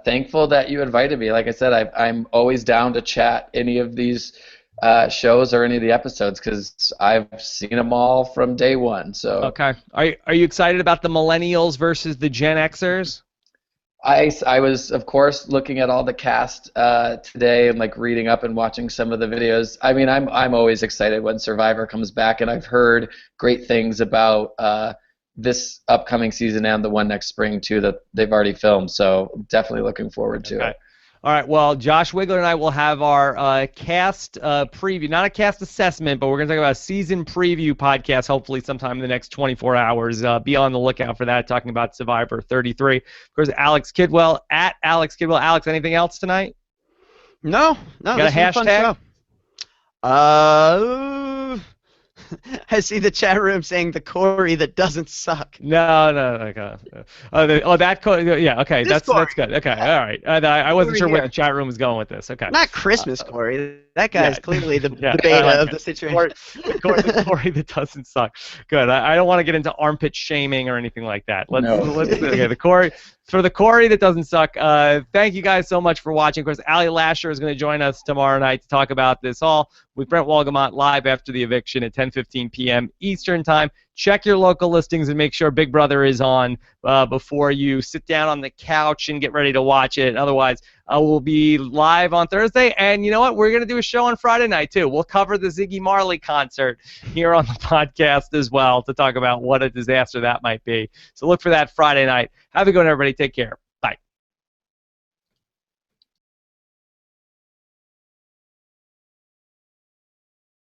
thankful that you invited me. Like I said, I'm always down to chat any of these shows or any of the episodes, because I've seen them all from day one. So Okay. Are you excited about the Millennials versus the Gen Xers? I was, of course, looking at all the cast today and like reading up and watching some of the videos. I mean, I'm always excited when Survivor comes back, and I've heard great things about this upcoming season and the one next spring too that they've already filmed. So definitely looking forward to it. All right. Well, Josh Wigler and I will have our cast preview, not a cast assessment, but we're going to talk about a season preview podcast hopefully sometime in the next 24 hours. Be on the lookout for that, talking about Survivor 33. Of course, Alex Kidwell, at Alex Kidwell. Alex, anything else tonight? No. Got This a was fun hashtag? show. I see the chat room saying the Korey that doesn't suck. No. Yeah, okay. That's Korey. good. Okay, all right. I wasn't Korey sure where here. the chat room was going with this. Okay. Not Christmas Korey. That guy's yeah. clearly the Yeah, beta I like of it. the situation. The Korey that doesn't suck. Good. I don't want to get into armpit shaming or anything like that. Okay, the Korey. For the Korey that doesn't suck, thank you guys so much for watching. Of course, Ali Lasher is going to join us tomorrow night to talk about this all with Brent Walgamont live after the eviction at 10:15 p.m. Eastern Time. Check your local listings and make sure Big Brother is on before you sit down on the couch and get ready to watch it. Otherwise, we'll be live on Thursday. And you know what? We're going to do a show on Friday night, too. We'll cover the Ziggy Marley concert here on the podcast as well to talk about what a disaster that might be. So look for that Friday night. Have a good one, everybody. Take care.